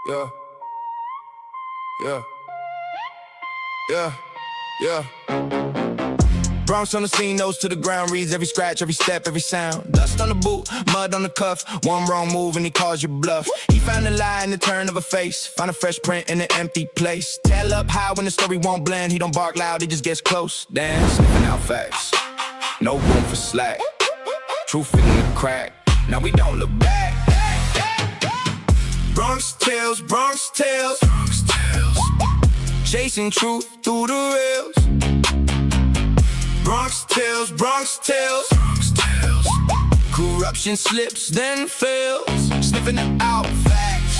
Yeah. Yeah. Yeah. Yeah. Bronx on the scene, nose to the ground, reads every scratch, every step, every sound. Dust on the boot, mud on the cuff, one wrong move and he calls you bluff. He found a lie in the turn of a face, found a fresh print in an empty place. Tail up high when the story won't blend, he don't bark loud, he just gets close. Damn, sniffing out facts, no room for slack. Truth in the crack, now we don't look back. Bronx tales, Bronx tales, Bronx tales. Chasing truth through the rails. Bronx tales, Bronx tales, Bronx tales. Corruption slips, then fails. Sniffing out facts,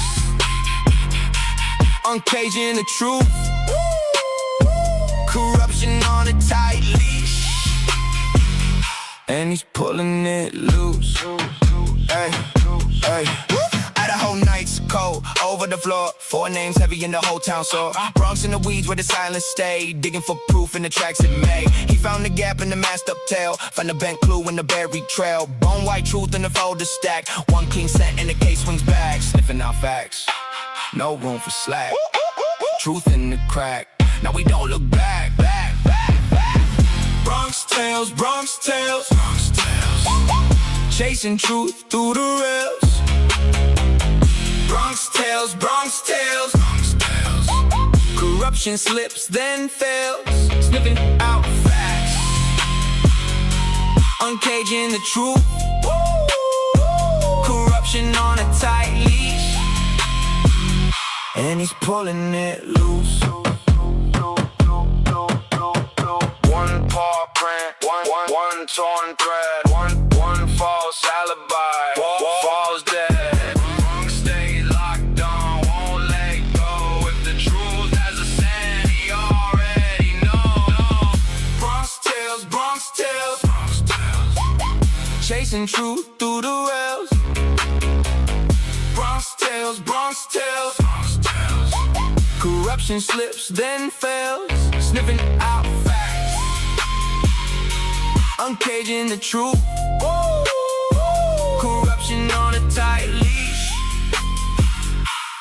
uncaging the truth. Corruption on a tight leash, and he's pulling it loose. Hey, hey. Idaho nights cold, over the floor. 4 names heavy in the whole town, so Bronx in the weeds where the silence stayed, digging for proof in the tracks it made. He found the gap in the masked up tail, found the bent clue in the buried trail. Bone white truth in the folder stack, one clean set and the case swings back. Sniffing out facts, no room for slack. Truth in the crack, now we don't look back. Bronx tales, Bronx tales, Bronx tales. Chasing truth through the rails. Bronx tales, Bronx tales, Bronx tales. Corruption slips, then fails. Sniffing out facts, uncaging the truth. Corruption on a tight leash, and he's pulling it loose. One paw print, one torn thread, one false alibi, falls dead. Chasing truth through the rails. Bronx tales, Bronx tales, Bronx tales. Corruption slips, then fails. Sniffing out facts, uncaging the truth. Corruption on a tight leash,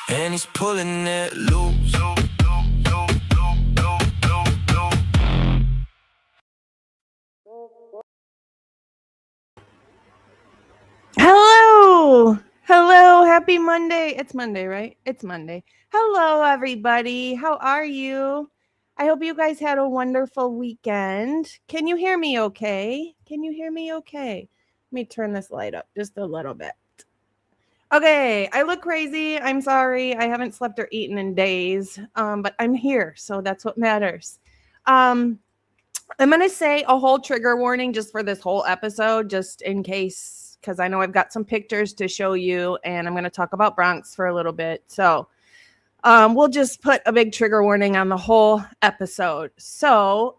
and he's pulling it loose. Hello, happy Monday. It's Monday, right? It's Monday. Hello, everybody. How are you? I hope you guys had a wonderful weekend. Can you hear me okay? Let me turn this light up just a little bit. Okay, I look crazy. I'm sorry. I haven't slept or eaten in days, but I'm here, so that's what matters. I'm going to say a whole trigger warning just for this whole episode, just in case, because I know I've got some pictures to show you, and I'm going to talk about Bronx for a little bit. So we'll just put a big trigger warning on the whole episode. So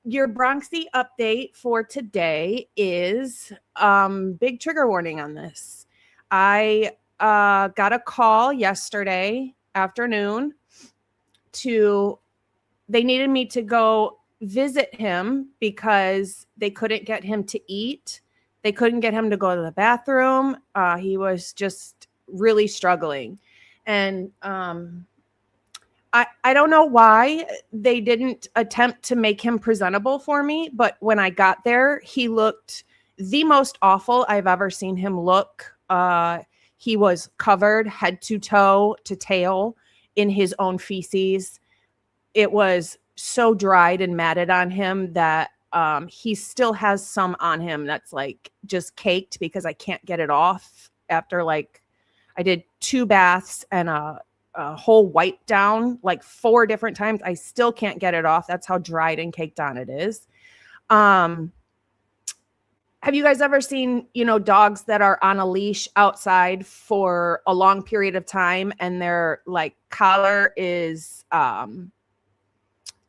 your Bronxy update for today is big trigger warning on this. I got a call yesterday afternoon they needed me to go visit him because they couldn't get him to eat. They couldn't get him to go to the bathroom. He was just really struggling. And I don't know why they didn't attempt to make him presentable for me. But when I got there, he looked the most awful I've ever seen him look. He was covered head to toe to tail in his own feces. It was so dried and matted on him that he still has some on him that's like just caked because I can't get it off after like I did 2 baths and a whole wipe down like 4 different times. I still can't get it off. That's how dried and caked on it is. Have you guys ever seen, dogs that are on a leash outside for a long period of time and their like collar is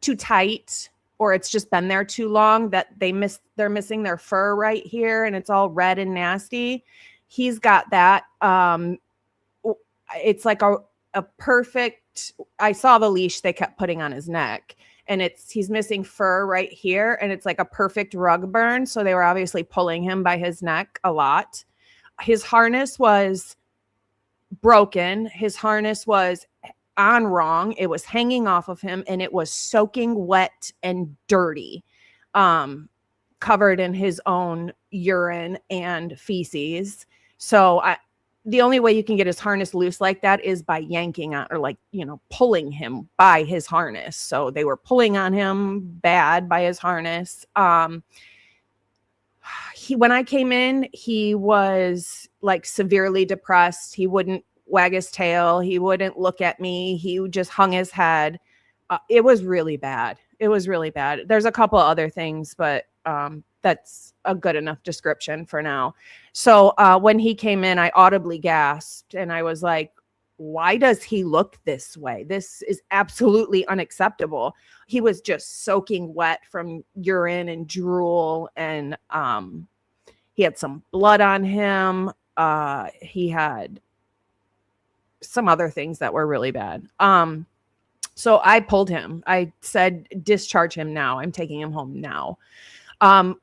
too tight? Or it's just been there too long that they're missing their fur right here and it's all red and nasty. He's got that. It's like a perfect, I saw the leash they kept putting on his neck and he's missing fur right here and it's like a perfect rug burn. So they were obviously pulling him by his neck a lot. His harness was broken. His harness was on wrong. It was hanging off of him, and it was soaking wet and dirty, covered in his own urine and feces. So the only way you can get his harness loose like that is by yanking on, or like, pulling him by his harness. So they were pulling on him bad by his harness. When I came in, he was like severely depressed. He wouldn't wag his tail. He wouldn't look at me. He just hung his head. It was really bad. It was really bad. There's a couple other things, but that's a good enough description for now. So when he came in, I audibly gasped, and I was like, why does he look this way? This is absolutely unacceptable. He was just soaking wet from urine and drool, and he had some blood on him. He had some other things that were really bad. So I pulled him. I said, discharge him now. I'm taking him home now.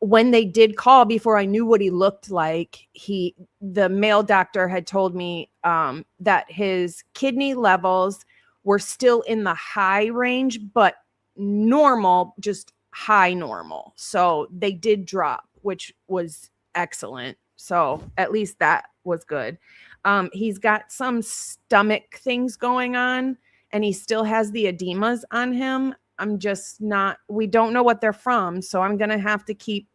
When they did call, before I knew what he looked like, the male doctor had told me that his kidney levels were still in the high range, but normal, just high normal. So they did drop, which was excellent. So at least that was good. He's got some stomach things going on, and he still has the edemas on him. We don't know what they're from. So I'm going to have to keep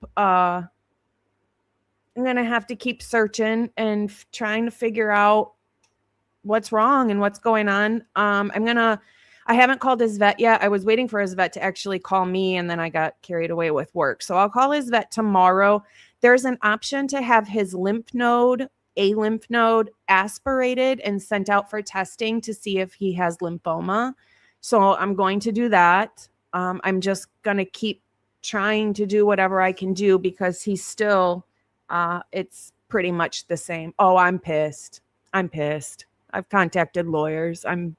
searching and trying to figure out what's wrong and what's going on. I haven't called his vet yet. I was waiting for his vet to actually call me, and then I got carried away with work. So I'll call his vet tomorrow. There's an option to have his lymph node aspirated and sent out for testing to see if he has lymphoma. So I'm going to do that. I'm just going to keep trying to do whatever I can do, because he's still, it's pretty much the same. Oh, I'm pissed. I've contacted lawyers. I'm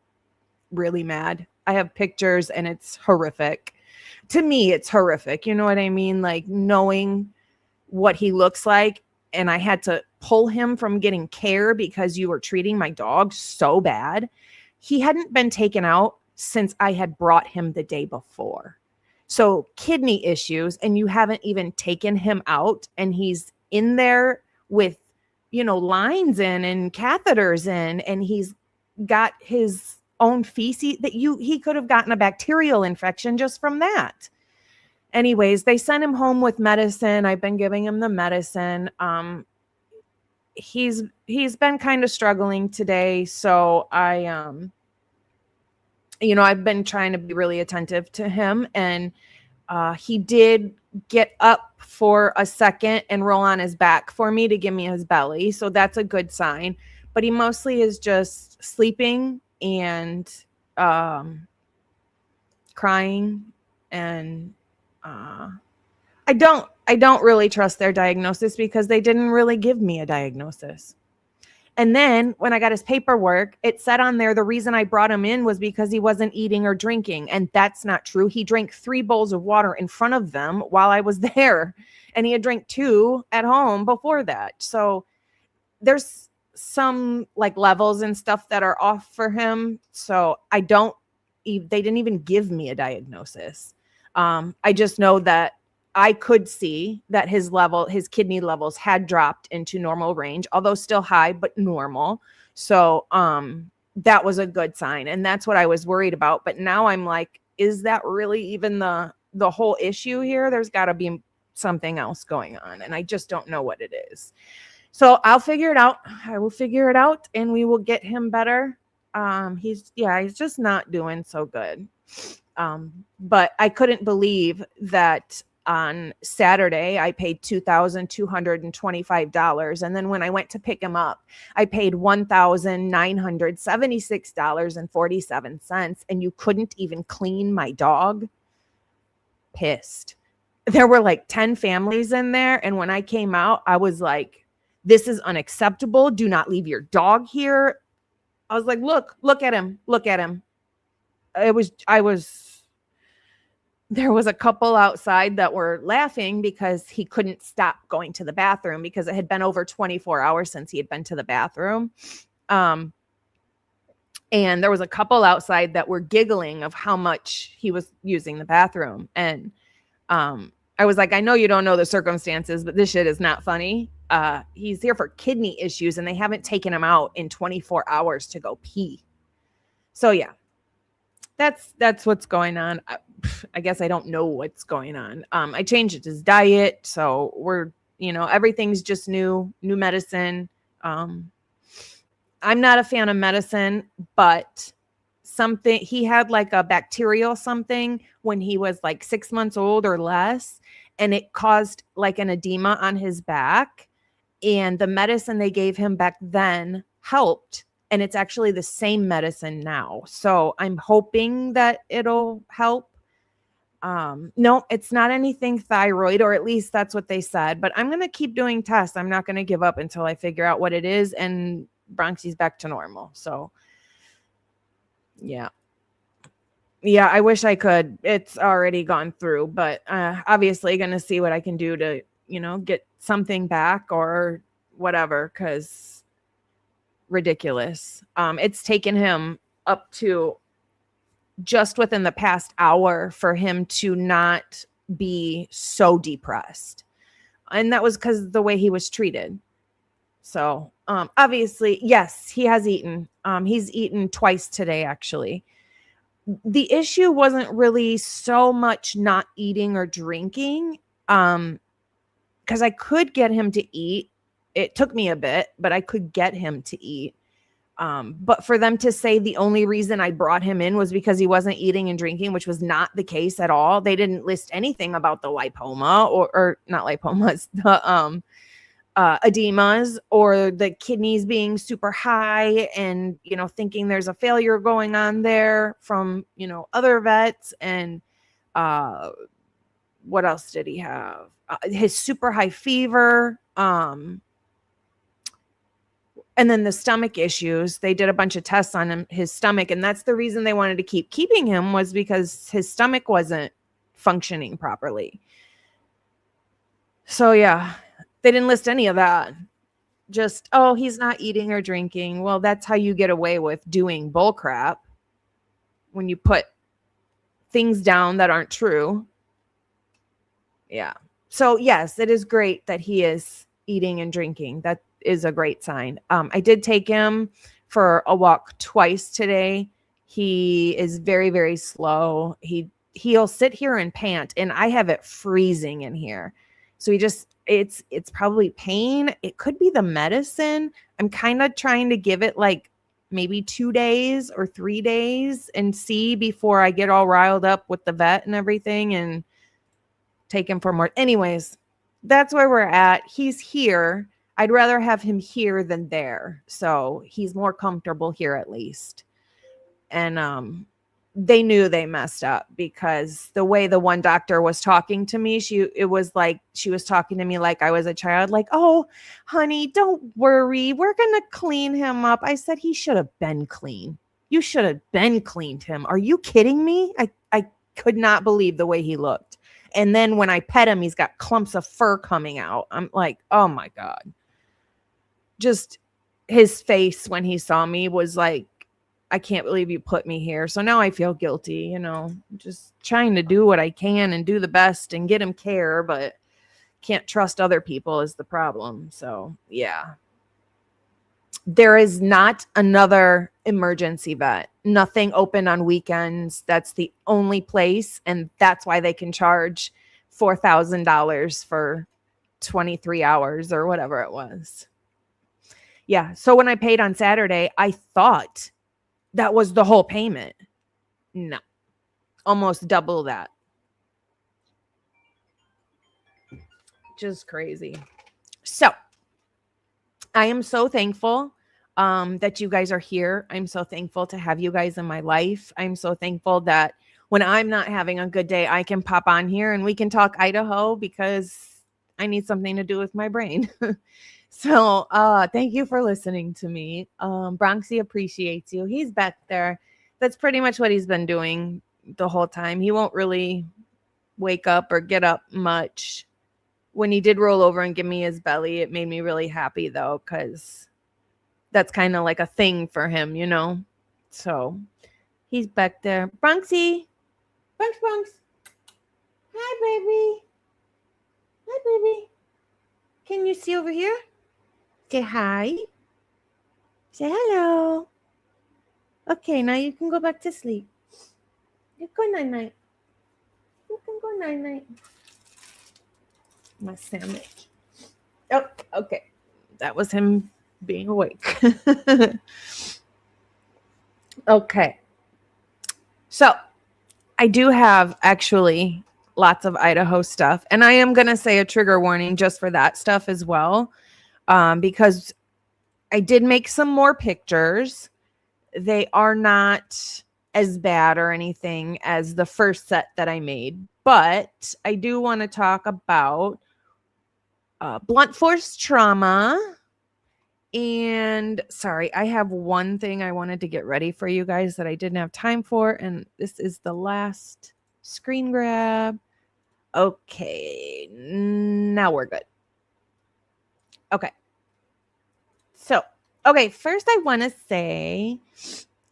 really mad. I have pictures, and it's horrific. To me, it's horrific. You know what I mean? Like, knowing what he looks like, and I had to pull him from getting care because you were treating my dog so bad. He hadn't been taken out since I had brought him the day before. So kidney issues, and you haven't even taken him out, and he's in there with, lines in and catheters in, and he's got his own feces that he could have gotten a bacterial infection just from that. Anyways, they sent him home with medicine. I've been giving him the medicine. He's been kind of struggling today. So I've been trying to be really attentive to him, and he did get up for a second and roll on his back for me to give me his belly. So that's a good sign, but he mostly is just sleeping and crying. And I don't really trust their diagnosis, because they didn't really give me a diagnosis. And then when I got his paperwork, it said on there, the reason I brought him in was because he wasn't eating or drinking. And that's not true. He drank 3 bowls of water in front of them while I was there. And he had drank 2 at home before that. So there's some like levels and stuff that are off for him. So they didn't even give me a diagnosis. I just know that I could see that his kidney levels had dropped into normal range, although still high, but normal. So that was a good sign. And that's what I was worried about. But now I'm like, is that really even the whole issue here? There's got to be something else going on, and I just don't know what it is. So I'll figure it out. I will figure it out, and we will get him better. He's just not doing so good. But I couldn't believe that on Saturday I paid $2,225. And then when I went to pick him up, I paid $1,976.47. And you couldn't even clean my dog. Pissed. There were like 10 families in there. And when I came out, I was like, this is unacceptable. Do not leave your dog here. I was like, look at him. Look at him. There was a couple outside that were laughing because he couldn't stop going to the bathroom, because it had been over 24 hours since he had been to the bathroom. And there was a couple outside that were giggling of how much he was using the bathroom. And I was like, I know you don't know the circumstances, but this shit is not funny. He's here for kidney issues, and they haven't taken him out in 24 hours to go pee. So yeah, that's what's going on. I guess I don't know what's going on. I changed his diet, so we're, everything's just new medicine. I'm not a fan of medicine, but he had like a bacterial something when he was like 6 months old or less, and it caused like an edema on his back. And the medicine they gave him back then helped. And it's actually the same medicine now. So I'm hoping that it'll help. No, it's not anything thyroid, or at least that's what they said. But I'm going to keep doing tests. I'm not going to give up until I figure out what it is. And Bronxy's back to normal. So yeah. Yeah, I wish I could. It's already gone through, but obviously going to see what I can do to, get something back or whatever, because ridiculous. It's taken him up to just within the past hour for him to not be so depressed. And that was because of the way he was treated. So obviously, yes, he has eaten. He's eaten twice today, actually. The issue wasn't really so much not eating or drinking, because I could get him to eat. It took me a bit, but I could get him to eat. But for them to say the only reason I brought him in was because he wasn't eating and drinking, which was not the case at all. They didn't list anything about the lipoma or not lipomas, the edemas or the kidneys being super high and, thinking there's a failure going on there from, other vets. And what else did he have? His super high fever. And then the stomach issues, they did a bunch of tests on his stomach. And that's the reason they wanted to keeping him, was because his stomach wasn't functioning properly. So yeah, they didn't list any of that. Just, oh, he's not eating or drinking. Well, that's how you get away with doing bull crap, when you put things down that aren't true. Yeah. So yes, it is great that he is eating and drinking. That is a great sign. I did take him for a walk twice today. He is very, very slow. He'll sit here and pant, and I have it freezing in here. So it's probably pain. It could be the medicine. I'm kind of trying to give it like maybe 2 days or 3 days and see before I get all riled up with the vet and everything and take him for more. Anyways, that's where we're at. He's here. I'd rather have him here than there. So he's more comfortable here at least. And they knew they messed up, because the way the one doctor was talking to me, it was like she was talking to me like I was a child, like, oh, honey, don't worry. We're going to clean him up. I said, he should have been clean. You should have been cleaned him. Are you kidding me? I could not believe the way he looked. And then when I pet him, he's got clumps of fur coming out. I'm like, oh my God. Just his face when he saw me was like, I can't believe you put me here. So now I feel guilty, just trying to do what I can and do the best and get him care, but can't trust other people is the problem. So yeah. There is not another emergency vet. Nothing open on weekends. That's the only place. And that's why they can charge $4,000 for 23 hours or whatever it was. Yeah. So when I paid on Saturday, I thought that was the whole payment. No, almost double that. Just crazy. So I am so thankful that you guys are here. I'm so thankful to have you guys in my life. I'm so thankful that when I'm not having a good day, I can pop on here and we can talk Idaho, because I need something to do with my brain. So thank you for listening to me. Bronxy appreciates you. He's back there. That's pretty much what he's been doing the whole time. He won't really wake up or get up much. When he did roll over and give me his belly, it made me really happy though, because that's kind of like a thing for him, So he's back there. Bronxy. Bronx. Hi, baby. Hi, baby. Can you see over here? Say hi. Say hello. Okay, now you can go back to sleep. You go night-night. You can go night-night. My sandwich. Oh, okay. That was him being awake. Okay. So I do have actually lots of Idaho stuff. And I am going to say a trigger warning just for that stuff as well. Because I did make some more pictures. They are not as bad or anything as the first set that I made. But I do want to talk about blunt force trauma. And sorry, I have one thing I wanted to get ready for you guys that I didn't have time for. And this is the last screen grab. Okay, now we're good. Okay. So, okay, first I want to say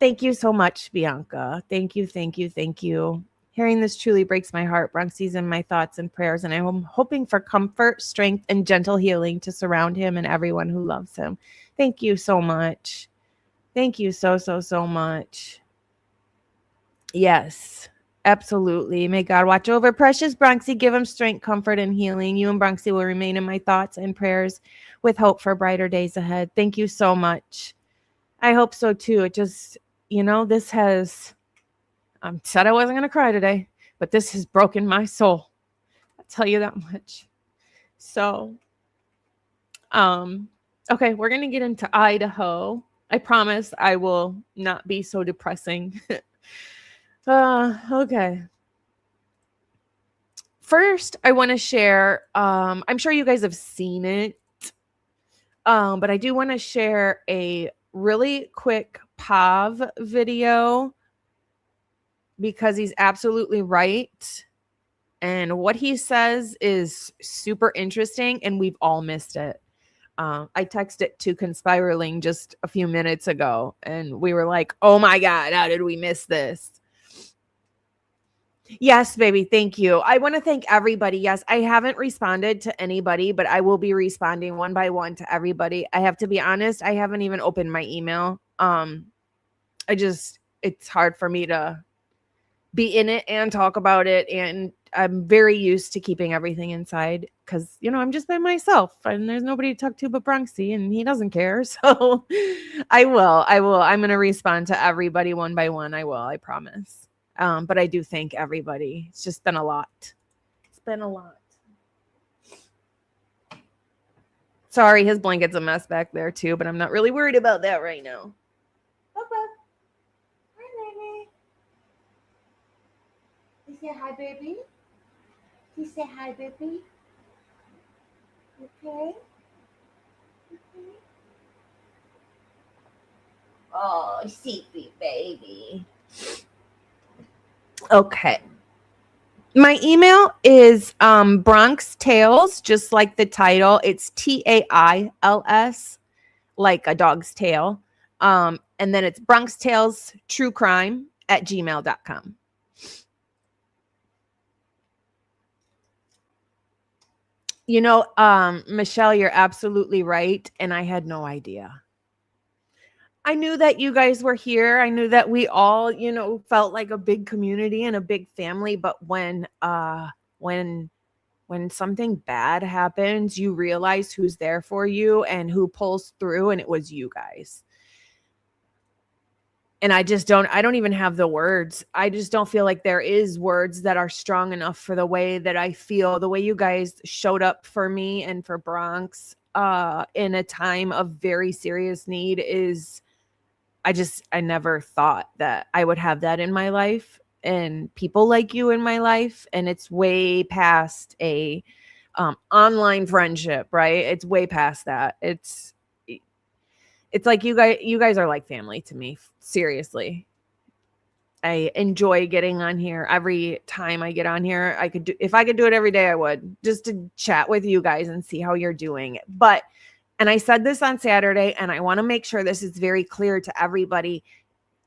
thank you so much, Bianca. Thank you. Hearing this truly breaks my heart. Bronxy's in my thoughts and prayers, and I'm hoping for comfort, strength, and gentle healing to surround him and everyone who loves him. Thank you so much. Thank you so much. Yes, absolutely. May God watch over precious Bronxy, give him strength, comfort, and healing. You and Bronxy will remain in my thoughts and prayers with hope for brighter days ahead. Thank you so much. I hope so too. It just, this has... I said I wasn't going to cry today, but this has broken my soul. I'll tell you that much. So, okay, we're going to get into Idaho. I promise I will not be so depressing. Okay. First, I want to share, I'm sure you guys have seen it, but I do want to share a really quick Pav video because he's absolutely right. And what he says is super interesting, and we've all missed it. I texted to Conspiraling just a few minutes ago, and we were like, oh my God, how did we miss this? Yes, baby. Thank you. I want to thank everybody. Yes, I haven't responded to anybody, but I will be responding one by one to everybody. I have to be honest. I haven't even opened my email. It's hard for me to be in it and talk about it. And I'm very used to keeping everything inside because, I'm just by myself and there's nobody to talk to but Bronxy, and he doesn't care. So I will. I'm going to respond to everybody one by one. I promise. But I do thank everybody. It's just been a lot. Sorry, his blanket's a mess back there too, but I'm not really worried about that right now. Okay. Hi, baby. You say hi, baby. Okay. Oh, sleepy baby. Okay. My email is Bronx Tales, just like the title. It's TAILS, like a dog's tail. And then it's Bronx Tales True Crime @gmail.com. Michelle, you're absolutely right. And I had no idea. I knew that you guys were here. I knew that we all, felt like a big community and a big family. But when something bad happens, you realize who's there for you and who pulls through. And it was you guys. And I don't even have the words. I just don't feel like there is words that are strong enough for the way that I feel, the way you guys showed up for me and for Bronx in a time of very serious need is, I never thought that I would have that in my life and people like you in my life. And it's way past a online friendship, right? It's way past that. It's like you guys are like family to me. Seriously. I enjoy getting on here. Every time I get on here, if I could do it every day, I would, just to chat with you guys and see how you're doing. And I said this on Saturday, and I want to make sure this is very clear to everybody.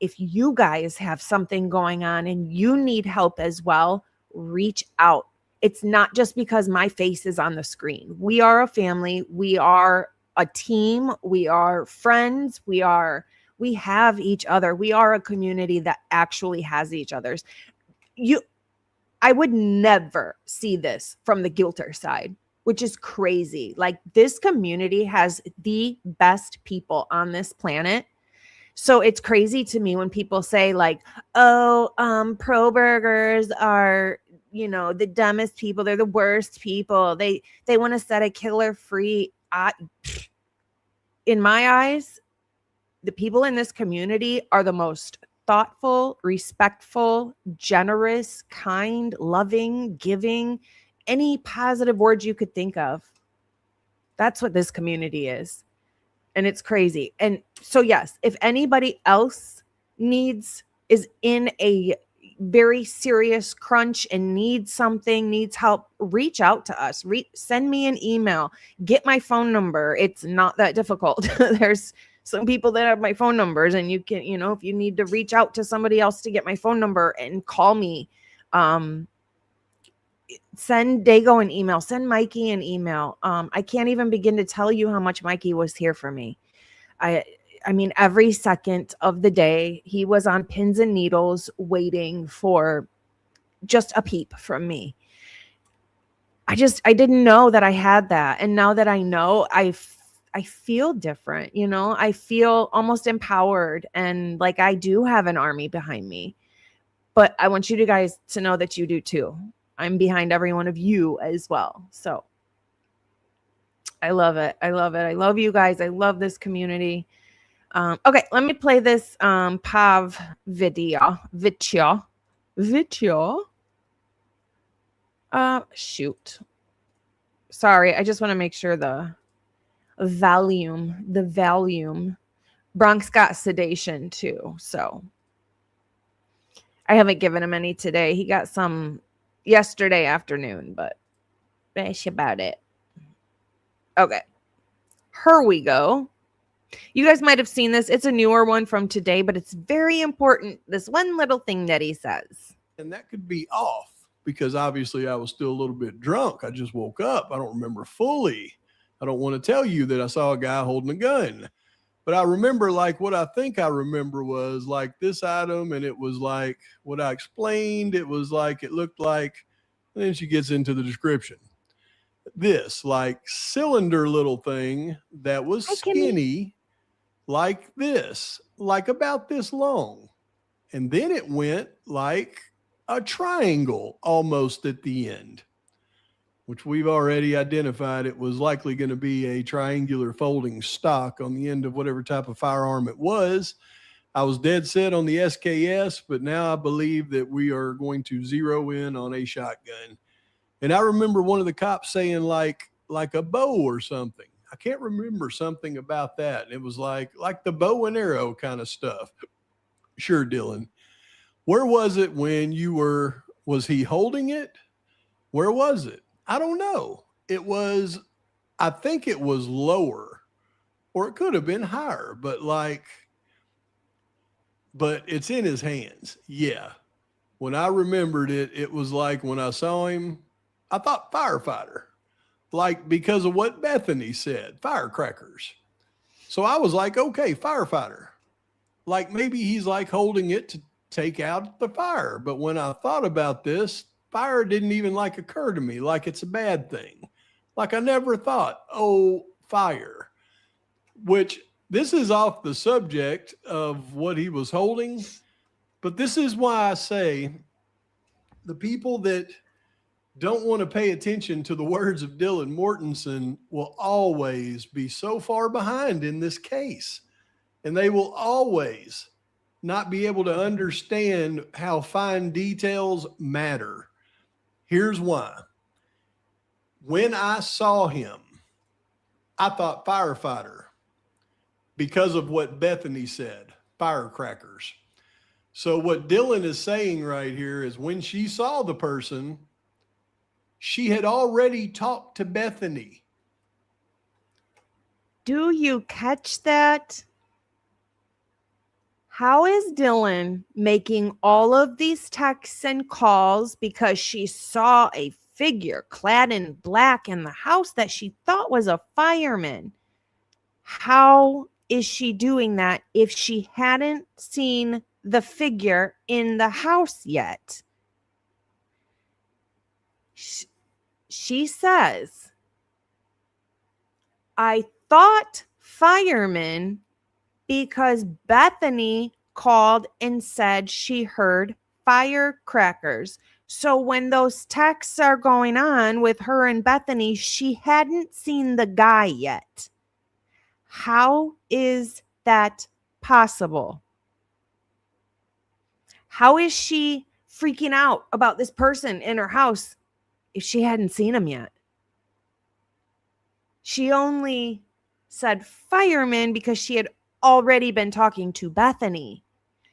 if you guys have something going on and you need help as well, reach out. It's not just because my face is on the screen. We are a family. We are a team. We are friends. We have each other. We are a community that actually has each other's. I would never see this from the guilter side, which is crazy. Like, this community has the best people on this planet. So it's crazy to me when people say like, oh, pro-burgers are, the dumbest people. They're the worst people. They want to set a killer free. In my eyes, the people in this community are the most thoughtful, respectful, generous, kind, loving, giving, any positive words you could think of. That's what this community is. And it's crazy. And so, yes, if anybody else is in a very serious crunch and needs help, reach out to us. Send me an email. Get my phone number. It's not that difficult. There's some people that have my phone numbers, and you can, if you need to reach out to somebody else to get my phone number and call me, send Dago an email, send Mikey an email. I can't even begin to tell you how much Mikey was here for me. I mean, every second of the day, he was on pins and needles waiting for just a peep from me. I didn't know that I had that. And now that I know, I feel different, I feel almost empowered, and like I do have an army behind me. But I want you guys to know that you do too. I'm behind every one of you as well. So I love it. I love it. I love you guys. I love this community. Okay, let me play this Pav video. Shoot. Sorry, I just want to make sure the volume. Bronx got sedation too, so I haven't given him any today. He got some yesterday afternoon, but that's about it. Okay, here we go. You guys might have seen this. It's a newer one from today, but it's very important. This one little thing that he says. And that could be off because obviously I was still a little bit drunk. I just woke up. I don't remember fully. I don't want to tell you that I saw a guy holding a gun, but I remember like what I think I remember was like this item. And it was like what I explained. It was like, it looked like, and then she gets into the description. This like cylinder little thing that was skinny like this, like about this long. And then it went like a triangle almost at the end, which we've already identified. It was likely going to be a triangular folding stock on the end of whatever type of firearm it was. I was dead set on the SKS, but now I believe that we are going to zero in on a shotgun. And I remember one of the cops saying like a bow or something. I can't remember something about that. And it was like the bow and arrow kind of stuff. Sure, Dylan. Where was it when was he holding it? Where was it? I don't know. I think it was lower, or it could have been higher, but it's in his hands. Yeah. When I remembered it, it was like when I saw him, I thought firefighter. Like because of what Bethany said, firecrackers. So I was like, okay, firefighter. Like maybe he's like holding it to take out the fire. But when I thought about this, fire didn't even like occur to me like it's a bad thing. Like I never thought, oh, fire, which this is off the subject of what he was holding. But this is why I say the people that don't want to pay attention to the words of Dylan Mortensen will always be so far behind in this case. And they will always not be able to understand how fine details matter. Here's why. When I saw him, I thought firefighter because of what Bethany said, firecrackers. So what Dylan is saying right here is when she saw the person, she had already talked to Bethany. Do you catch that? How is Dylan making all of these texts and calls because she saw a figure clad in black in the house that she thought was a fireman? How is she doing that if she hadn't seen the figure in the house yet? She says, I thought fireman because Bethany called and said she heard firecrackers. So when those texts are going on with her and Bethany, she hadn't seen the guy yet. How is that possible? How is she freaking out about this person in her house if she hadn't seen him yet? She only said fireman because she had already been talking to Bethany,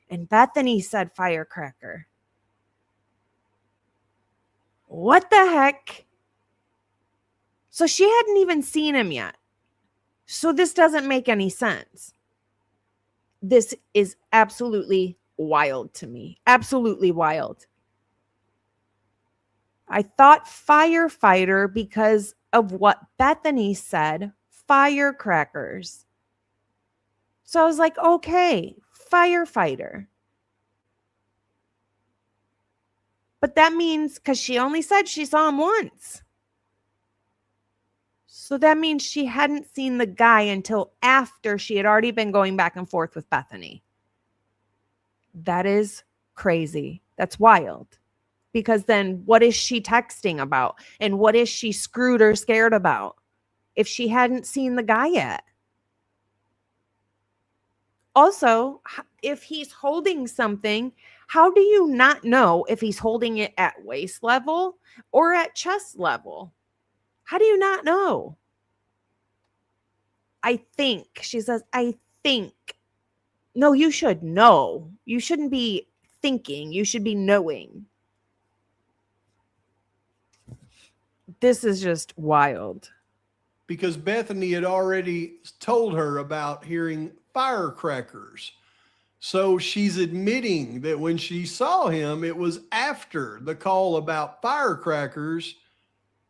and Bethany said firecracker. What the heck? So she hadn't even seen him yet. So this doesn't make any sense. This is absolutely wild to me. Absolutely wild. I thought firefighter because of what Bethany said, firecrackers. So I was like, okay, firefighter. But that means, because she only said she saw him once. So that means she hadn't seen the guy until after she had already been going back and forth with Bethany. That is crazy. That's wild. Because then what is she texting about? And what is she screwed or scared about if she hadn't seen the guy yet? Also, if he's holding something, how do you not know if he's holding it at waist level or at chest level? How do you not know? I think, she says, I think. No, you should know. You shouldn't be thinking. You should be knowing. This is just wild. Because Bethany had already told her about hearing firecrackers. So she's admitting that when she saw him, it was after the call about firecrackers,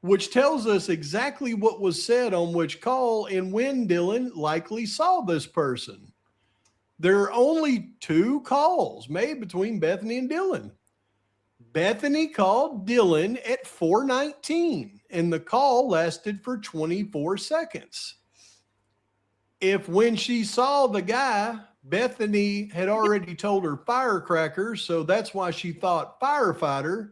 which tells us exactly what was said on which call and when Dylan likely saw this person. There are only 2 calls made between Bethany and Dylan. Bethany called Dylan at 4:19, and the call lasted for 24 seconds. If when she saw the guy, Bethany had already told her firecrackers, so that's why she thought firefighter,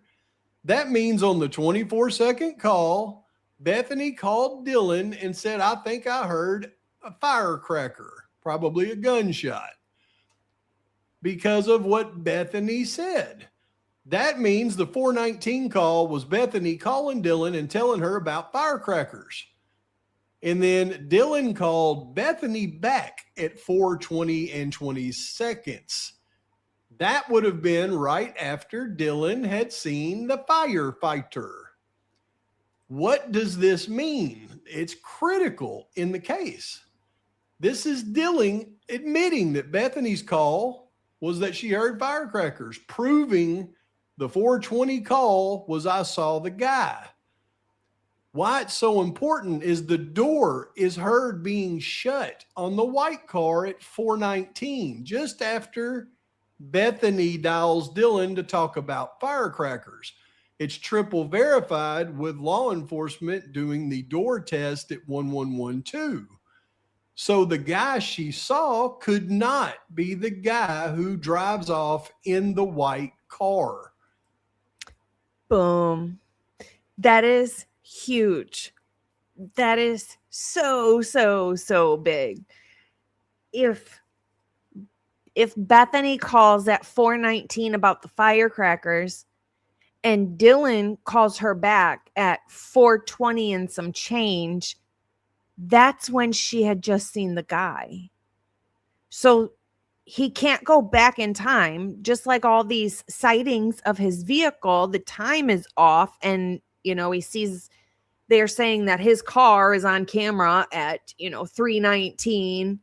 that means on the 24-second call, Bethany called Dylan and said, I think I heard a firecracker, probably a gunshot, because of what Bethany said. That means the 4:19 call was Bethany calling Dylan and telling her about firecrackers. And then Dylan called Bethany back at 4:20 and 20 seconds. That would have been right after Dylan had seen the firefighter. What does this mean? It's critical in the case. This is Dylan admitting that Bethany's call was that she heard firecrackers, proving the 4:20 call was I saw the guy. Why it's so important is the door is heard being shut on the white car at 4:19, just after Bethany dials Dylan to talk about firecrackers. It's triple verified with law enforcement doing the door test at 1112. So the guy she saw could not be the guy who drives off in the white car. Boom. That is huge. That is so big. If Bethany calls at 4:19 about the firecrackers and Dylan calls her back at 4:20 and some change, that's when she had just seen the guy. So he can't go back in time, just like all these sightings of his vehicle, the time is off. And, he sees, they're saying that his car is on camera at, 3:19.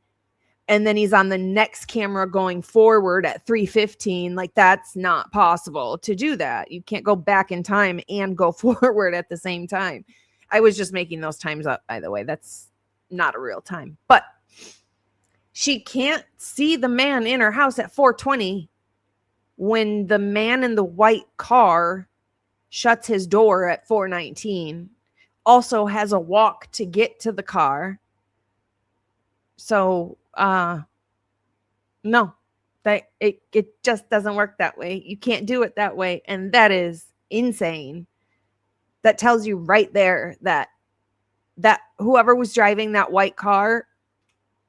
and then he's on the next camera going forward at 3:15. Like, that's not possible to do that. You can't go back in time and go forward at the same time. I was just making those times up, by the way. That's not a real time. But she can't see the man in her house at 4:20 when the man in the white car shuts his door at 4:19, also has a walk to get to the car. So, no, that it just doesn't work that way. You can't do it that way. And that is insane. That tells you right there that whoever was driving that white car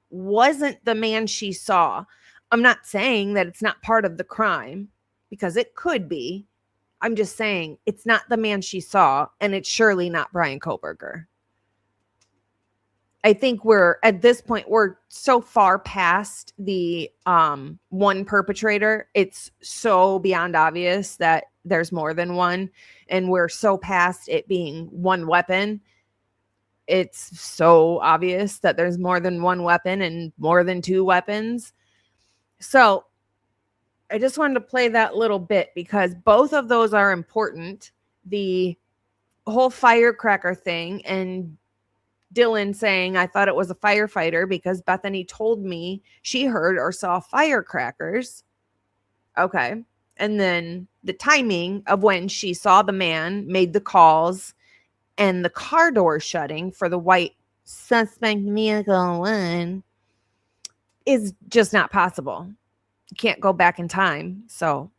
wasn't the man she saw. I'm not saying that it's not part of the crime, because it could be. I'm just saying it's not the man she saw, and it's surely not Bryan Kohberger. I think at this point, we're so far past the one perpetrator. It's so beyond obvious that there's more than one, and we're so past it being one weapon. It's so obvious that there's more than one weapon and more than two weapons. So I just wanted to play that little bit because both of those are important. The whole firecracker thing, and Dylan saying, I thought it was a firefighter because Bethany told me she heard or saw firecrackers. Okay. And then the timing of when she saw the man, made the calls, and the car door shutting for the white suspect vehicle one is just not possible. You can't go back in time. So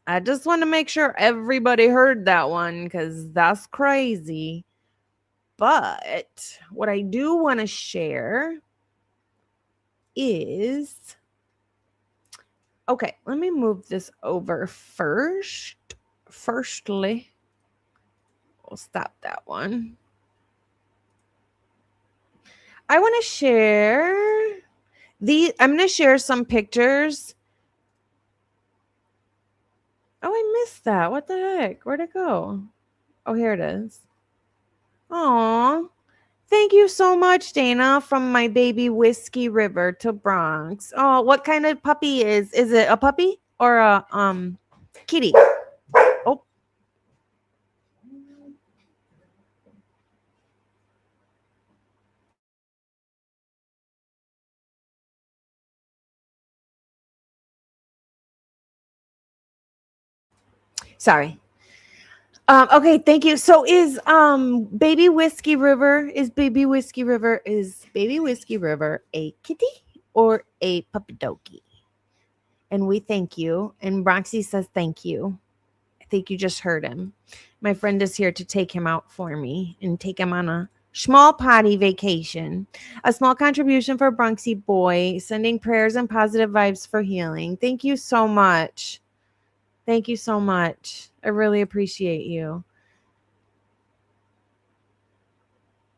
I just want to make sure everybody heard that one, because that's crazy. But what I do want to share is, okay, let me move this over first. Firstly, we'll stop that one. I want to share I'm going to share some pictures. Oh, I missed that. What the heck? Where'd it go? Oh, here it is. Aw. Thank you so much, Dana, from my baby Whiskey River to Bronx. Oh, what kind of puppy is it a puppy or a kitty? Oh. Sorry. Okay, thank you. So is baby Whiskey River a kitty or a puppy doggy? And we thank you. And Bronxy says thank you. I think you just heard him. My friend is here to take him out for me and take him on a small potty vacation. A small contribution for Bronxy boy, sending prayers and positive vibes for healing. Thank you so much. Thank you so much. I really appreciate you.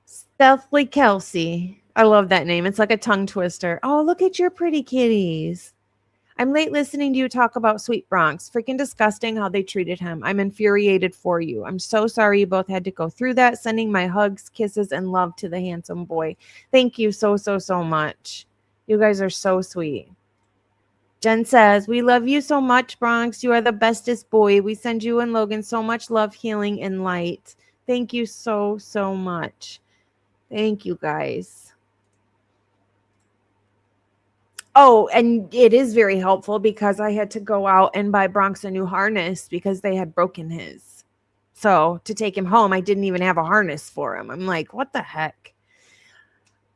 Stealthily Kelsey. I love that name. It's like a tongue twister. Oh, look at your pretty kitties. I'm late listening to you talk about Sweet Bronx. Freaking disgusting how they treated him. I'm infuriated for you. I'm so sorry you both had to go through that. Sending my hugs, kisses, and love to the handsome boy. Thank you so much. You guys are so sweet. Jen says, we love you so much, Bronx. You are the bestest boy. We send you and Logan so much love, healing, and light. Thank you so much. Thank you, guys. Oh, and it is very helpful because I had to go out and buy Bronx a new harness because they had broken his. So to take him home, I didn't even have a harness for him. I'm like, what the heck?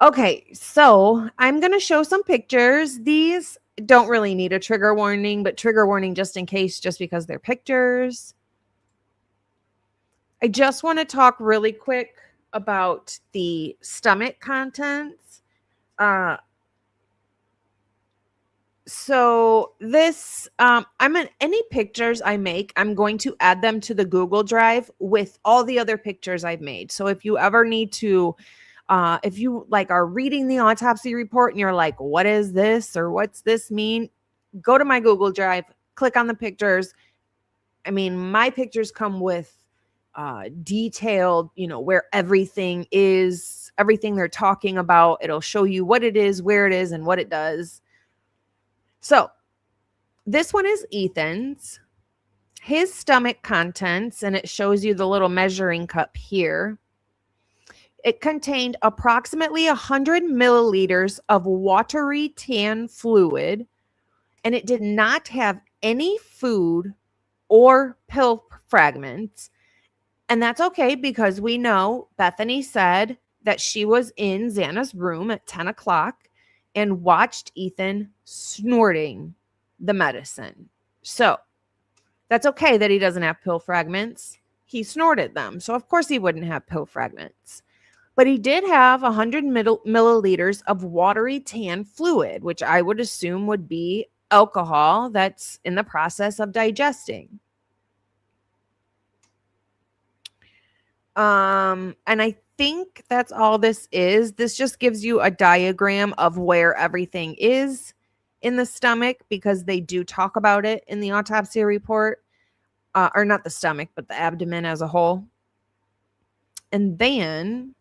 Okay, so I'm going to show some pictures. These don't really need a trigger warning, but trigger warning just in case, just because they're pictures. I just want to talk really quick about the stomach contents. So this, any pictures I make, I'm going to add them to the Google Drive with all the other pictures I've made. So if you ever need to, if you are reading the autopsy report and you're like, what is this? Or what's this mean? Go to my Google Drive, click on the pictures. I mean, my pictures come with detailed, where everything is, everything they're talking about. It'll show you what it is, where it is, and what it does. So this one is Ethan's. His stomach contents, and it shows you the little measuring cup here. It contained approximately 100 milliliters of watery tan fluid, and it did not have any food or pill fragments. And that's okay, because we know Bethany said that she was in Xana's room at 10 o'clock and watched Ethan snorting the medicine. So that's okay that he doesn't have pill fragments. He snorted them. So of course he wouldn't have pill fragments. But he did have 100 milliliters of watery tan fluid, which I would assume would be alcohol that's in the process of digesting. And I think that's all this is. This just gives you a diagram of where everything is in the stomach, because they do talk about it in the autopsy report. Or not the stomach, but the abdomen as a whole. And then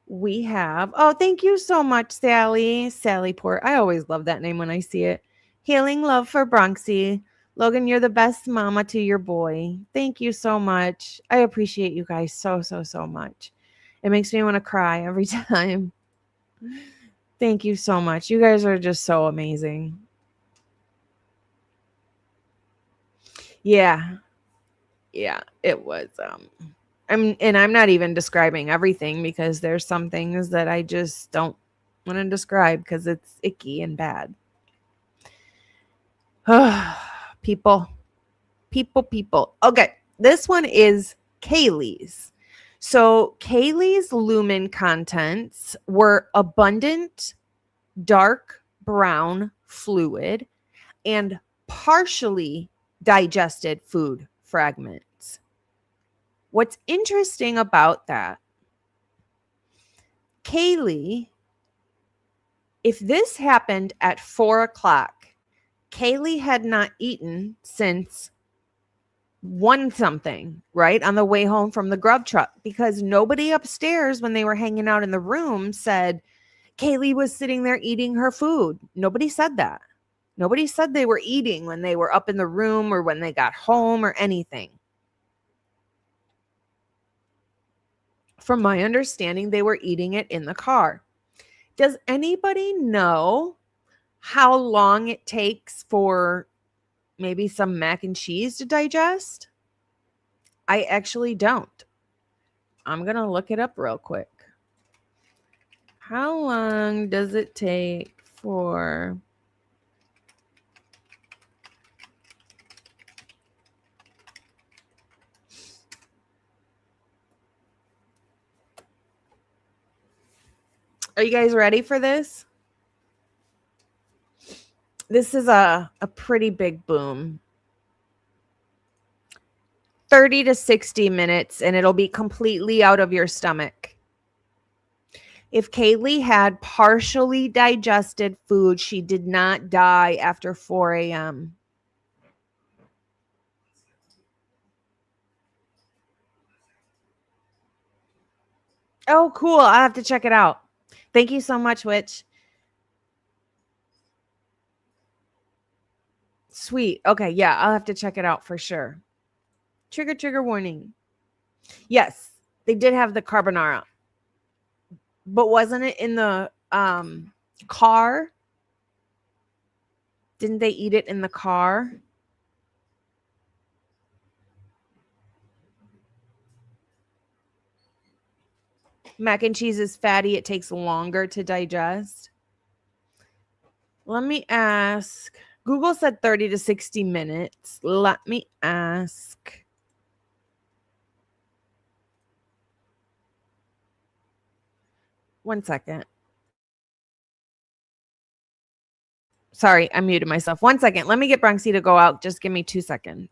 we have, oh, thank you so much, Sally. Sally Port. I always love that name when I see it. Healing love for Bronxy. Logan, you're the best mama to your boy. Thank you so much. I appreciate you guys so, so, so much. It makes me want to cry every time. Thank you so much. You guys are just so amazing. Yeah, it was. I'm not even describing everything, because there's some things that I just don't want to describe because it's icky and bad. People. Okay, this one is Kaylee's. So Kaylee's lumen contents were abundant, dark brown fluid and partially digested food fragments. What's interesting about that, Kaylee, if this happened at 4 o'clock, Kaylee had not eaten since 1 something, right? On the way home from the grub truck, because nobody upstairs when they were hanging out in the room said Kaylee was sitting there eating her food. Nobody said that. Nobody said they were eating when they were up in the room or when they got home or anything. From my understanding, they were eating it in the car. Does anybody know how long it takes for maybe some mac and cheese to digest? I actually don't. I'm going to look it up real quick. How long does it take for Are you guys ready for this? This is a pretty big boom. 30 to 60 minutes, and it'll be completely out of your stomach. If Kaylee had partially digested food, she did not die after 4 a.m. Oh, cool. I'll have to check it out. Thank you so much, Witch. Sweet. Okay, yeah, I'll have to check it out for sure. Trigger warning. Yes, they did have the carbonara. But wasn't it in the car? Didn't they eat it in the car? Mac and cheese is fatty. It takes longer to digest. Let me ask. Google said 30 to 60 minutes. Let me ask. One second. Sorry, I muted myself. 1 second. Let me get Bronxy to go out. Just give me 2 seconds.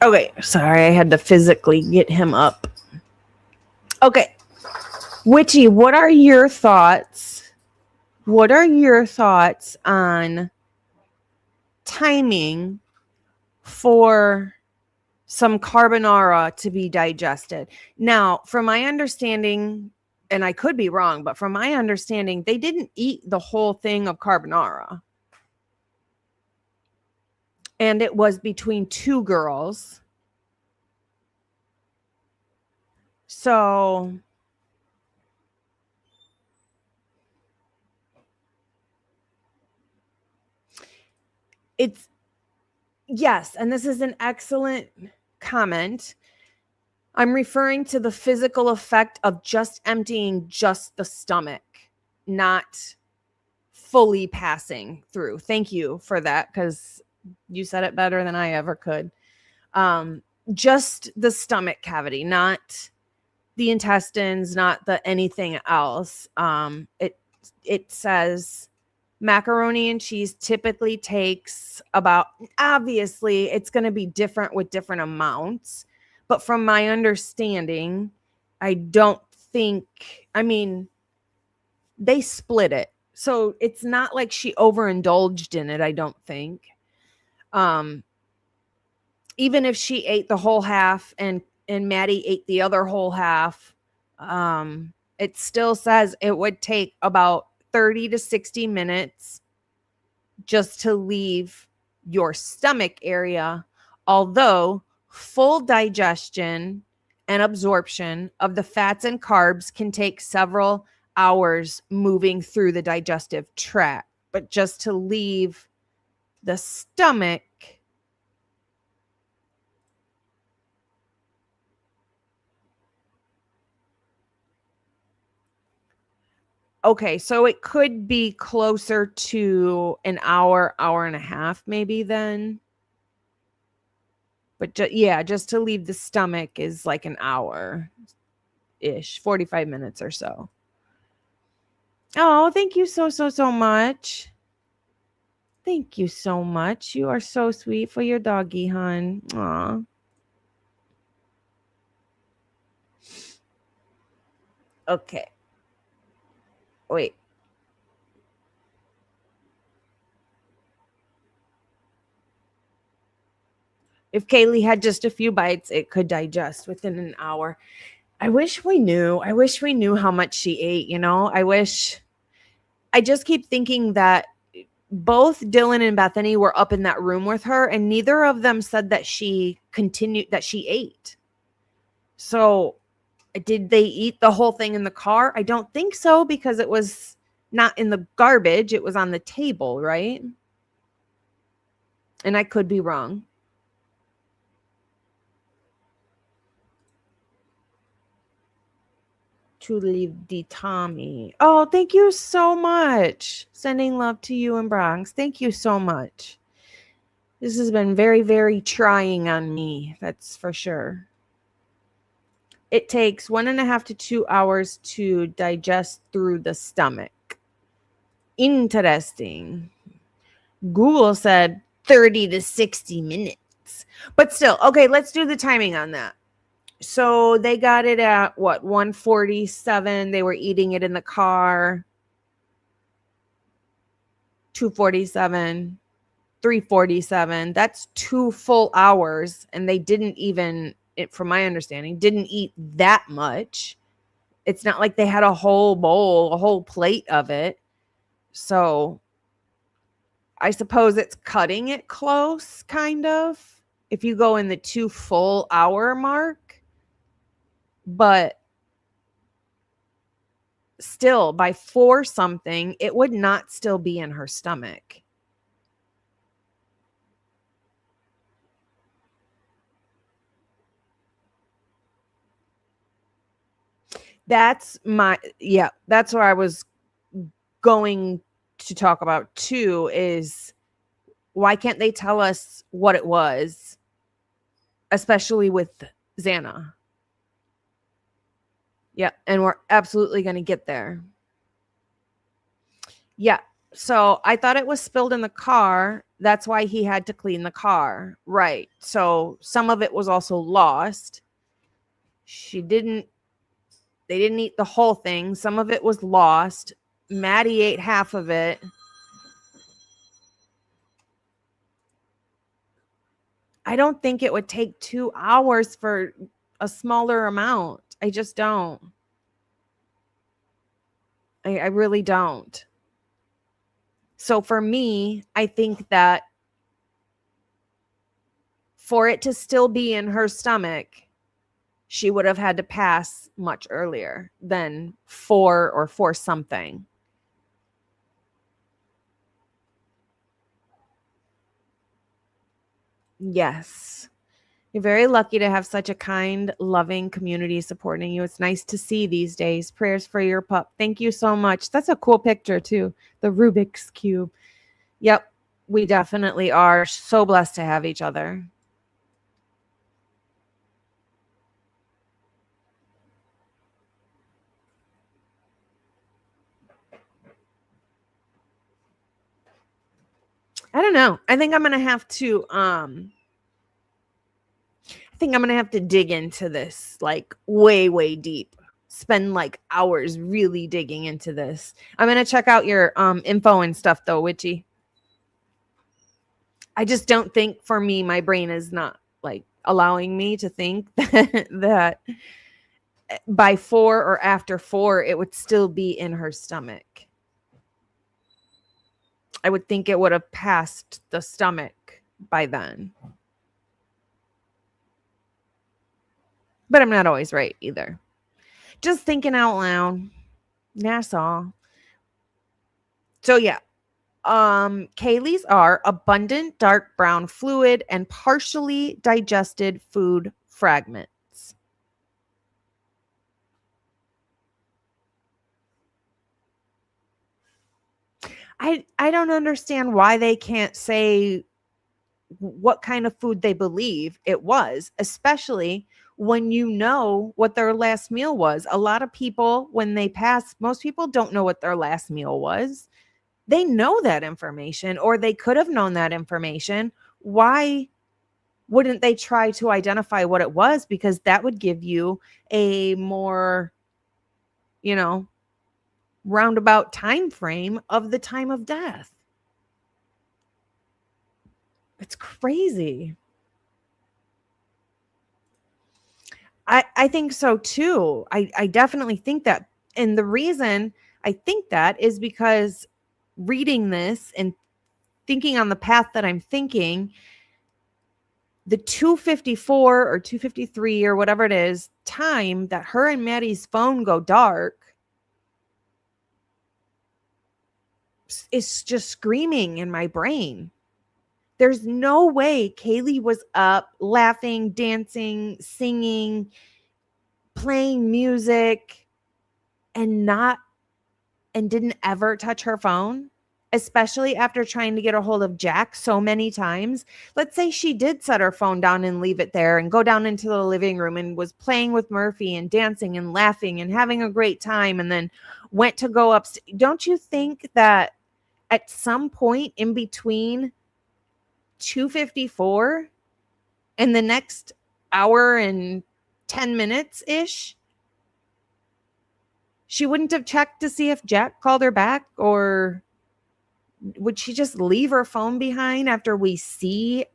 Okay, sorry, I had to physically get him up. Okay, Witchy, what are your thoughts? What are your thoughts on timing for some carbonara to be digested? Now, from my understanding, and I could be wrong, but from my understanding, they didn't eat the whole thing of carbonara. And it was between two girls. So it's, yes, and this is an excellent comment. I'm referring to the physical effect of just emptying just the stomach, not fully passing through. Thank you for that, because you said it better than I ever could. Just the stomach cavity, not the intestines, not the anything else. It says macaroni and cheese typically takes about, obviously it's going to be different with different amounts, but from my understanding, I don't think, I mean, they split it. So it's not like she overindulged in it, I don't think. Even if she ate the whole half and Maddie ate the other whole half, it still says it would take about 30 to 60 minutes just to leave your stomach area, although full digestion and absorption of the fats and carbs can take several hours moving through the digestive tract. But just to leave the stomach, okay, so it could be closer to an hour, hour and a half maybe then. But just to leave the stomach is like an hour-ish, 45 minutes or so. Oh, thank you so much. Thank you so much. You are so sweet for your doggy, hon. Aw. Okay. Wait. If Kaylee had just a few bites, it could digest within an hour. I wish we knew. I wish we knew how much she ate, you know? I just keep thinking that both Dylan and Bethany were up in that room with her, and neither of them said that she ate. So did they eat the whole thing in the car? I don't think so, because it was not in the garbage. It was on the table, right? And I could be wrong. To leave the Tommy. Oh, thank you so much. Sending love to you in Bronx. Thank you so much. This has been very, very trying on me. That's for sure. It takes 1.5 to 2 hours to digest through the stomach. Interesting. Google said 30 to 60 minutes. But still, okay, let's do the timing on that. So they got it at what, 1:47. They were eating it in the car. 2:47, 3:47. That's 2 full hours. And they didn't even, from my understanding, didn't eat that much. It's not like they had a whole bowl, a whole plate of it. So I suppose it's cutting it close, kind of, if you go in the 2 full hour mark. But still, by 4 something, it would not still be in her stomach. That's where I was going to talk about too, is why can't they tell us what it was, especially with Xana? Yeah, and we're absolutely going to get there. Yeah, so I thought it was spilled in the car, That's why he had to clean the car. Right. So some of it was also lost. They didn't eat the whole thing. Some of it was lost. Maddie ate half of it. I don't think it would take 2 hours for a smaller amount. I just don't. I really don't. So for me, I think that for it to still be in her stomach, she would have had to pass much earlier than 4 or 4 something. Yes. You're very lucky to have such a kind, loving community supporting you. It's nice to see these days. Prayers for your pup. Thank you so much. That's a cool picture too. The Rubik's Cube. Yep. We definitely are so blessed to have each other. I don't know. I think I'm going to have to dig into this like way, way deep. Spend like hours really digging into this. I'm going to check out your info and stuff though, Witchy. I just don't think for me, my brain is not like allowing me to think that by 4 or after 4, it would still be in her stomach. I would think it would have passed the stomach by then. But I'm not always right either. Just thinking out loud. That's all. So yeah. Kaylee's are abundant dark brown fluid and partially digested food fragments. I don't understand why they can't say what kind of food they believe it was, especially when you know what their last meal was. A lot of people, when they pass, most people don't know what their last meal was. They know that information, or they could have known that information. Why wouldn't they try to identify what it was? Because that would give you a more, roundabout time frame of the time of death. It's crazy. I think so too. I definitely think that. And the reason I think that is because reading this and thinking on the path that I'm thinking, the 2:54 or 2:53 or whatever it is time that her and Maddie's phone go dark is just screaming in my brain. There's no way Kaylee was up laughing, dancing, singing, playing music and didn't ever touch her phone, especially after trying to get a hold of Jack so many times. Let's say she did set her phone down and leave it there and go down into the living room and was playing with Murphy and dancing and laughing and having a great time and then went to go upstairs. Don't you think that at some point in between 2:54 and the next hour and 10 minutes ish, she wouldn't have checked to see if Jack called her back? Or would she just leave her phone behind after we see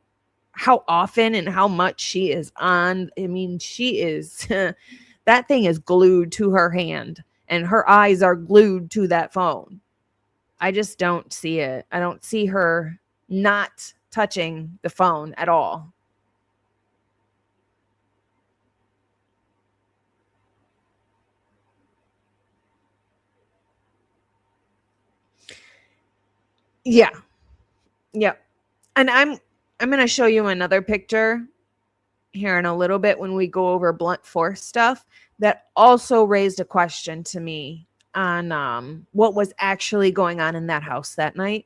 how often and how much she is on? I mean, she is, that thing is glued to her hand and her eyes are glued to that phone. I just don't see it. I don't see her not touching the phone at all. Yeah. Yeah. And I'm going to show you another picture here in a little bit when we go over blunt force stuff that also raised a question to me on what was actually going on in that house that night.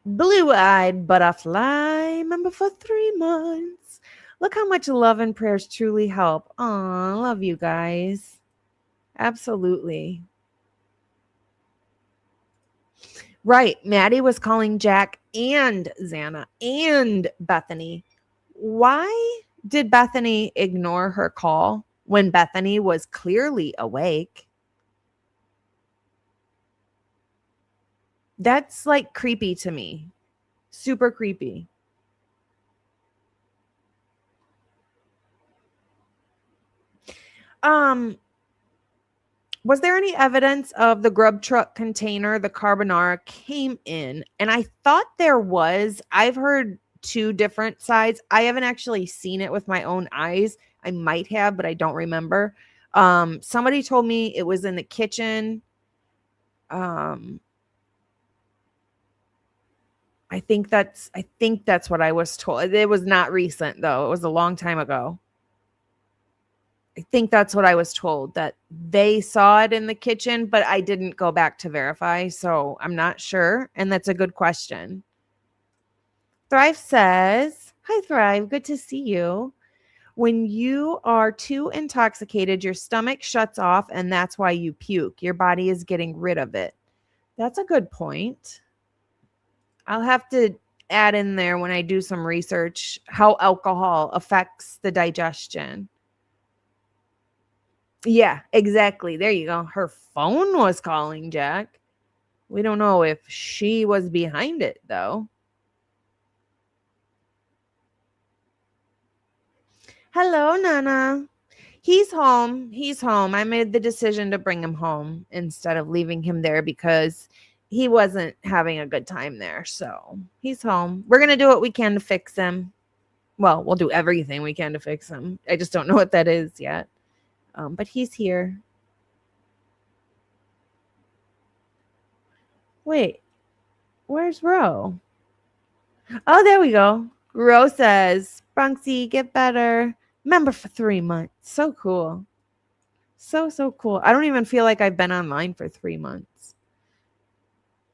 Blue-eyed butterfly, member for 3 months. Look how much love and prayers truly help. Aw, love you guys. Absolutely. Right. Maddie was calling Jack and Xana and Bethany. Why did Bethany ignore her call when Bethany was clearly awake? That's like creepy to me. Super creepy. Was there any evidence of the grub truck container the carbonara came in? And I thought there was. I've heard two different sides. I haven't actually seen it with my own eyes. I might have, but I don't remember. Somebody told me it was in the kitchen. I think that's what I was told. It was not recent though. It was a long time ago. I think that's what I was told, that they saw it in the kitchen, but I didn't go back to verify, so I'm not sure. And that's a good question. Thrive says, hi, Thrive. Good to see you. When you are too intoxicated, your stomach shuts off, and that's why you puke. Your body is getting rid of it. That's a good point. I'll have to add in there when I do some research how alcohol affects the digestion. Yeah, exactly. There you go. Her phone was calling Jack. We don't know if she was behind it, though. Hello, Nana. He's home. He's home. I made the decision to bring him home instead of leaving him there because he wasn't having a good time there. So he's home. We're going to do what we can to fix him. Well, we'll do everything we can to fix him. I just don't know what that is yet. But he's here. Wait, where's Ro? Oh, there we go. Ro says, Bronxy, get better. Member for 3 months. So cool. So cool. I don't even feel like I've been online for 3 months.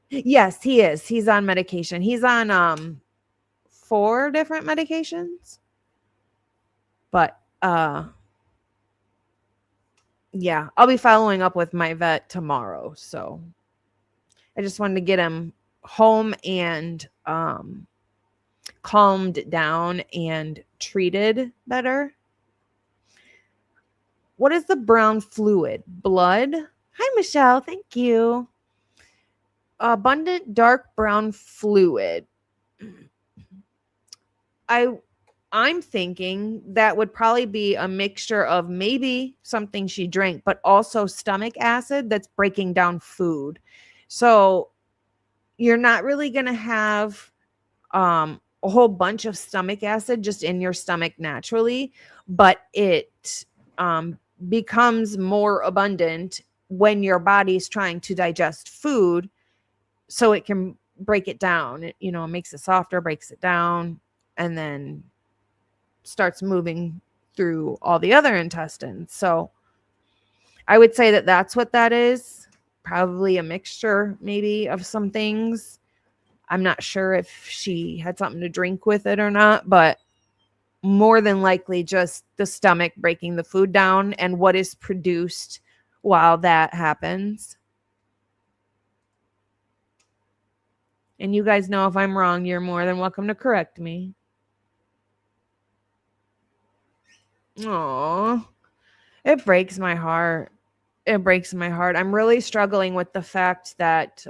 Yes, he is. He's on medication. He's on 4 different medications. But yeah, I'll be following up with my vet tomorrow. So I just wanted to get him home and calmed down and treated better. What is the brown fluid? Blood? Hi, Michelle. Thank you. Abundant dark brown fluid. I'm thinking that would probably be a mixture of maybe something she drank, but also stomach acid that's breaking down food. So you're not really going to have a whole bunch of stomach acid just in your stomach naturally, but it becomes more abundant when your body's trying to digest food so it can break it down. It, it makes it softer, breaks it down, and then starts moving through all the other intestines. So I would say that that's what that is. Probably a mixture maybe of some things. I'm not sure if she had something to drink with it or not, but more than likely just the stomach breaking the food down and what is produced while that happens. And you guys know if I'm wrong, you're more than welcome to correct me. Oh, it breaks my heart. It breaks my heart. I'm really struggling with the fact that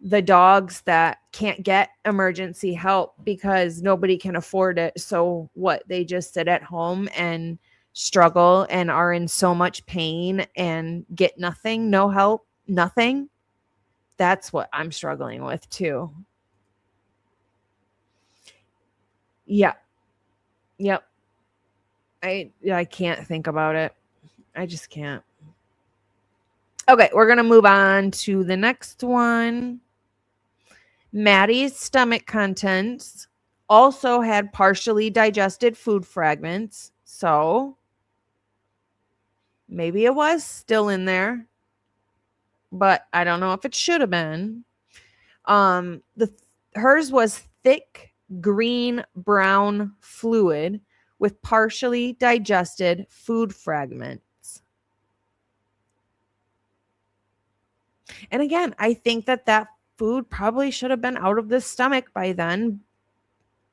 the dogs that can't get emergency help because nobody can afford it. So what? They just sit at home and struggle and are in so much pain and get nothing, no help, nothing. That's what I'm struggling with too. Yeah. Yep. I can't think about it. I just can't. Okay, we're going to move on to the next one. Maddie's stomach contents also had partially digested food fragments. So maybe it was still in there, but I don't know if it should have been. Hers was thick green brown fluid with partially digested food fragments. And again, I think that food probably should have been out of the stomach by then.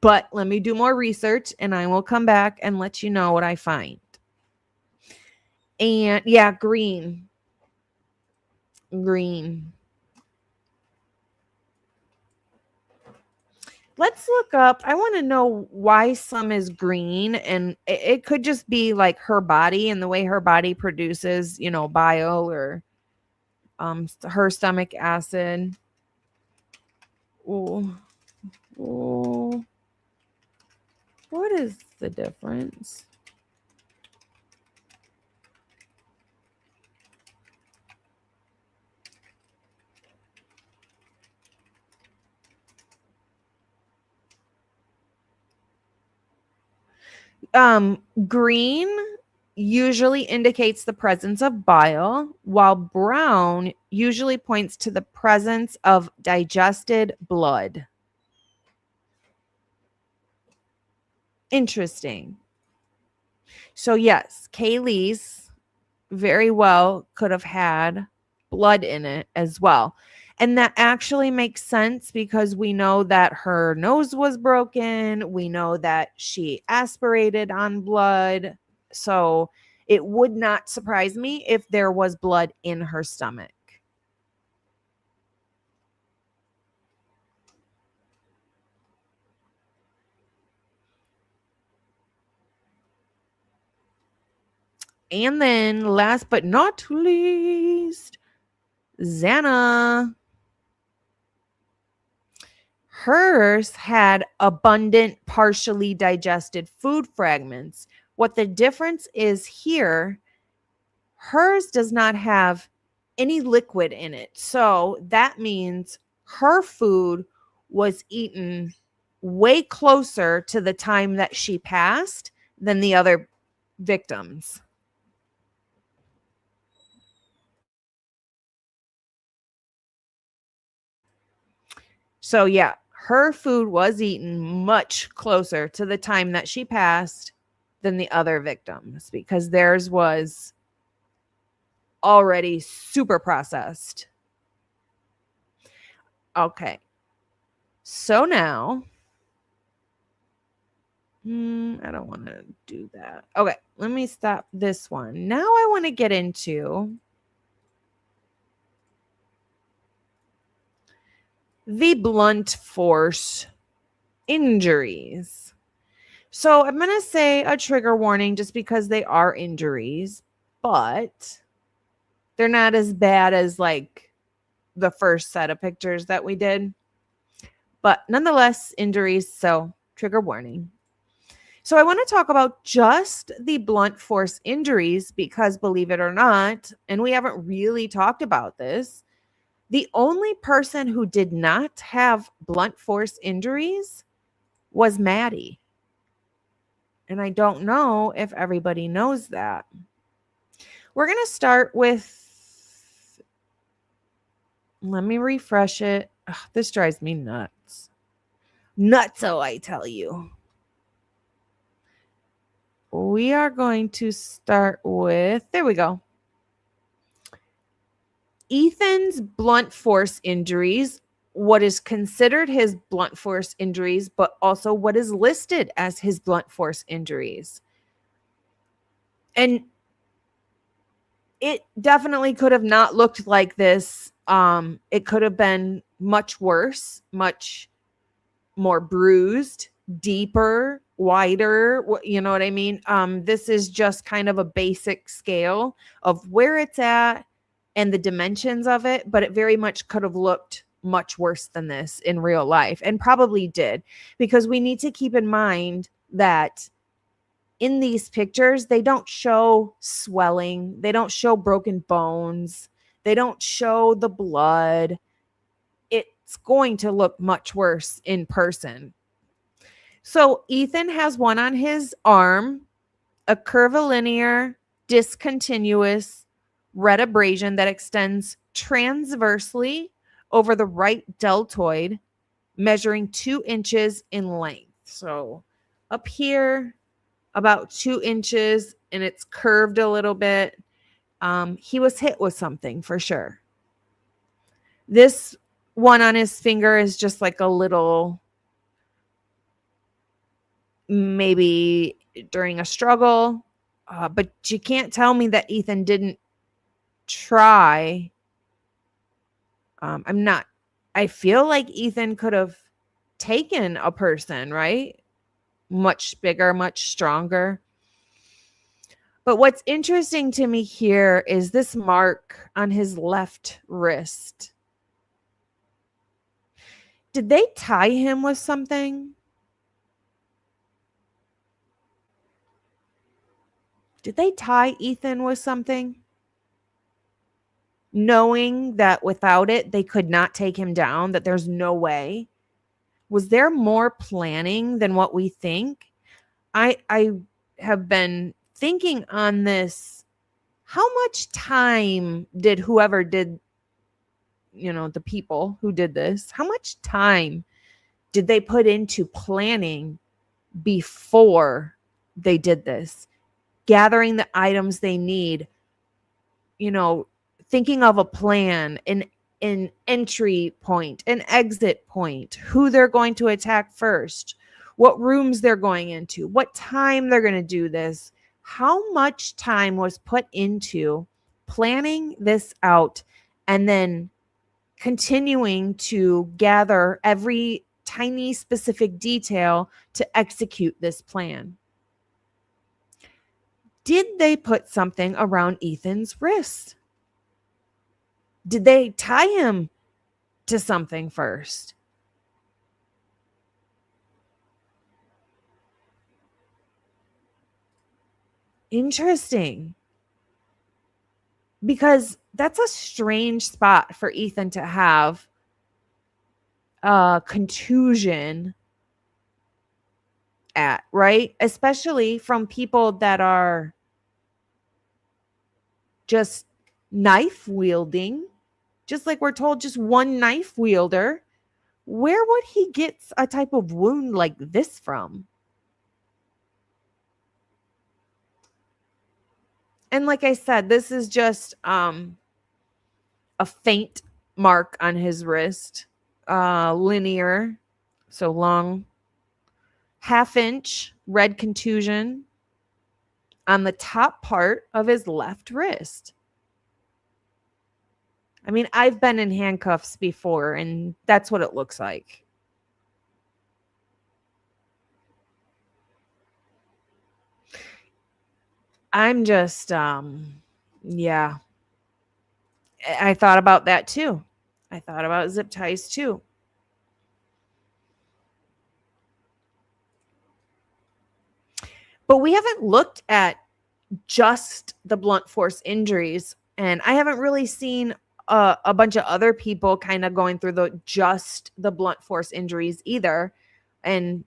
But let me do more research and I will come back and let you know what I find. And yeah, green. Let's look up. I want to know why some is green, and it could just be like her body and the way her body produces, bile or her stomach acid. Oh, what is the difference? Green usually indicates the presence of bile, while brown usually points to the presence of digested blood. Interesting. So yes, Kaylee's very well could have had blood in it as well. And that actually makes sense because we know that her nose was broken. We know that she aspirated on blood. So it would not surprise me if there was blood in her stomach. And then last but not least, Xana. Hers had abundant, partially digested food fragments. What the difference is here, hers does not have any liquid in it. So that means her food was eaten way closer to the time that she passed than the other victims. So yeah, her food was eaten much closer to the time that she passed than the other victims because theirs was already super processed. Okay. So now, I don't want to do that. Okay, let me stop this one. Now I want to get into the blunt force injuries. So I'm going to say a trigger warning just because they are injuries, but they're not as bad as like the first set of pictures that we did. But nonetheless, injuries, so trigger warning. So I want to talk about just the blunt force injuries because believe it or not, and we haven't really talked about this, the only person who did not have blunt force injuries was Maddie. And I don't know if everybody knows that. We're going to start with, let me refresh it. Ugh, this drives me nuts. Nutso, I tell you. We are going to start with, there we go. Ethan's blunt force injuries, what is considered his blunt force injuries, but also what is listed as his blunt force injuries. And it definitely could have not looked like this. It could have been much worse, much more bruised, deeper, wider. You know what I mean? This is just kind of a basic scale of where it's at and the dimensions of it, but it very much could have looked much worse than this in real life and probably did, because we need to keep in mind that in these pictures, they don't show swelling. They don't show broken bones. They don't show the blood. It's going to look much worse in person. So Ethan has one on his arm, a curvilinear, discontinuous red abrasion that extends transversely over the right deltoid, measuring 2 inches in length. So up here, about 2 inches, and it's curved a little bit. He was hit with something for sure. This one on his finger is just like a little, maybe during a struggle. But you can't tell me that Ethan didn't try. I feel like Ethan could have taken a person, right? Much bigger, much stronger. But what's interesting to me here is this mark on his left wrist. Did they tie him with something? Did they tie Ethan with something? Knowing that without it, they could not take him down, that there's no way. Was there more planning than what we think? I have been thinking on this. How much time did whoever did, the people who did this, how much time did they put into planning before they did this? Gathering the items they need, thinking of a plan, an entry point, an exit point, who they're going to attack first, what rooms they're going into, what time they're going to do this. How much time was put into planning this out and then continuing to gather every tiny specific detail to execute this plan? Did they put something around Ethan's wrist? Did they tie him to something first? Interesting. Because that's a strange spot for Ethan to have a contusion at, right? Especially from people that are just knife wielding, just like we're told, just one knife wielder. Where would he get a type of wound like this from? And like I said, this is just a faint mark on his wrist, linear, so long, 1/2 inch red contusion on the top part of his left wrist. I mean, I've been in handcuffs before, and that's what it looks like. I'm just, yeah. I thought about that too. I thought about zip ties too. But we haven't looked at just the blunt force injuries, and I haven't really seen a bunch of other people kind of going through just the blunt force injuries either. And,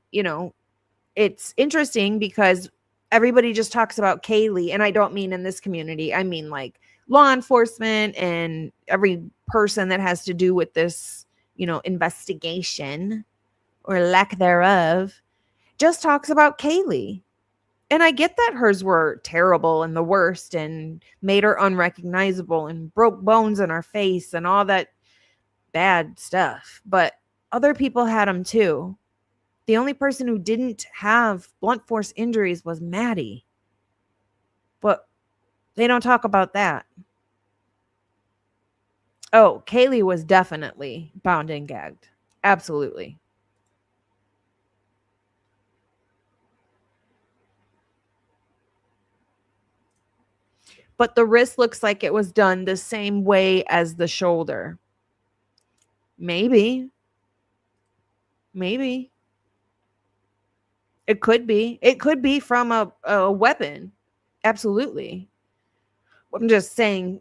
it's interesting because everybody just talks about Kaylee, and I don't mean in this community. I mean like law enforcement and every person that has to do with this, investigation or lack thereof just talks about Kaylee. And I get that hers were terrible and the worst and made her unrecognizable and broke bones in her face and all that bad stuff. But other people had them too. The only person who didn't have blunt force injuries was Maddie. But they don't talk about that. Oh, Kaylee was definitely bound and gagged. Absolutely. But the wrist looks like it was done the same way as the shoulder. Maybe. It could be. It could be from a weapon. Absolutely. I'm just saying,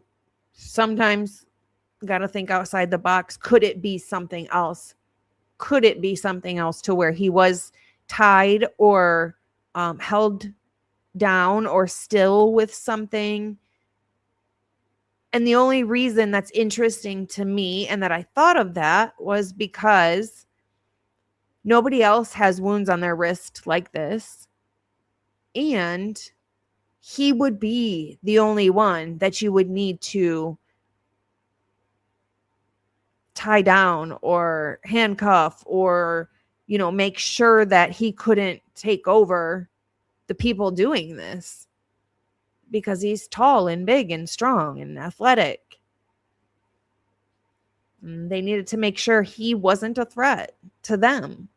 sometimes got to think outside the box. Could it be something else? Could it be something else to where he was tied or held down or still with something? And the only reason that's interesting to me and that I thought of that was because nobody else has wounds on their wrist like this. And he would be the only one that you would need to tie down or handcuff or, make sure that he couldn't take over the people doing this because he's tall and big and strong and athletic. And they needed to make sure he wasn't a threat to them.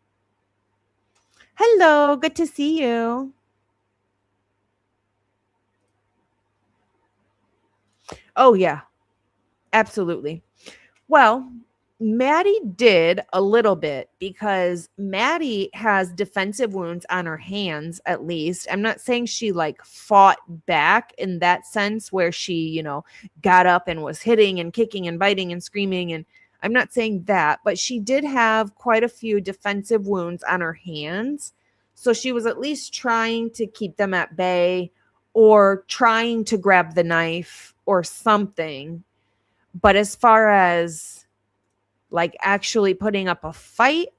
Hello, good to see you. Oh, yeah, absolutely. Well, Maddie did a little bit because Maddie has defensive wounds on her hands, at least. I'm not saying she like fought back in that sense where she, got up and was hitting and kicking and biting and screaming. And I'm not saying that, but she did have quite a few defensive wounds on her hands. So she was at least trying to keep them at bay or trying to grab the knife or something. But as far as like actually putting up a fight,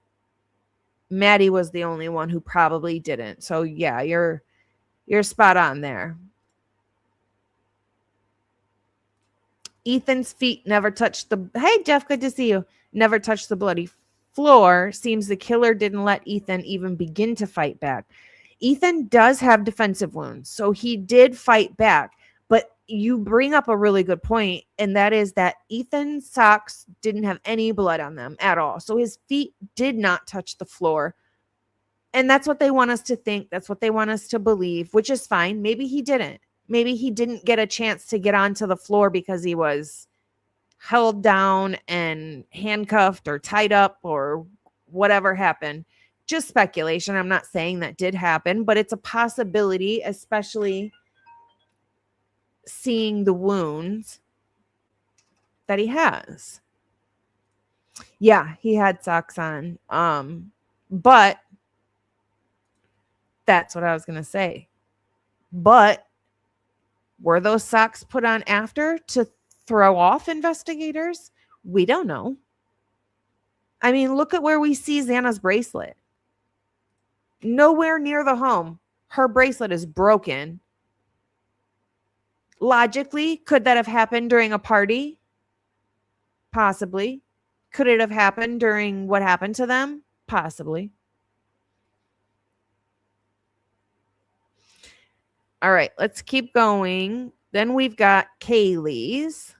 Maddie was the only one who probably didn't. So yeah, you're spot on there. Ethan's feet never touched the, hey Jeff, good to see you. Never touched the bloody floor. Seems the killer didn't let Ethan even begin to fight back. Ethan does have defensive wounds, so he did fight back. But you bring up a really good point, and that is that Ethan's socks didn't have any blood on them at all. So his feet did not touch the floor. And that's what they want us to think. That's what they want us to believe, which is fine. Maybe he didn't. Maybe he didn't get a chance to get onto the floor because he was held down and handcuffed or tied up or whatever happened. Just speculation. I'm not saying that did happen, but it's a possibility, especially seeing the wounds that he has. Yeah, he had socks on. But that's what I was going to say. But were those socks put on after to throw off investigators? We don't know. I mean, look at where we see Xana's bracelet. Nowhere near the home. Her bracelet is broken. Logically, could that have happened during a party? Possibly. Could it have happened during what happened to them? Possibly. All right, let's keep going. Then we've got Kaylee's.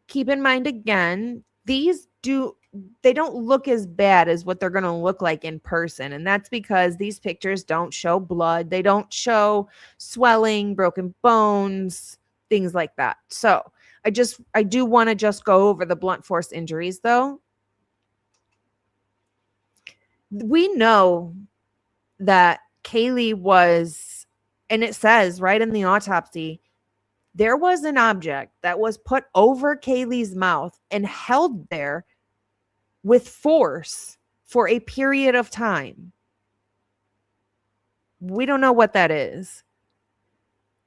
Keep in mind again, they don't look as bad as what they're going to look like in person. And that's because these pictures don't show blood. They don't show swelling, broken bones, things like that. So I do want to just go over the blunt force injuries though. We know that Kaylee was, and it says right in the autopsy, there was an object that was put over Kaylee's mouth and held there with force for a period of time. We don't know what that is.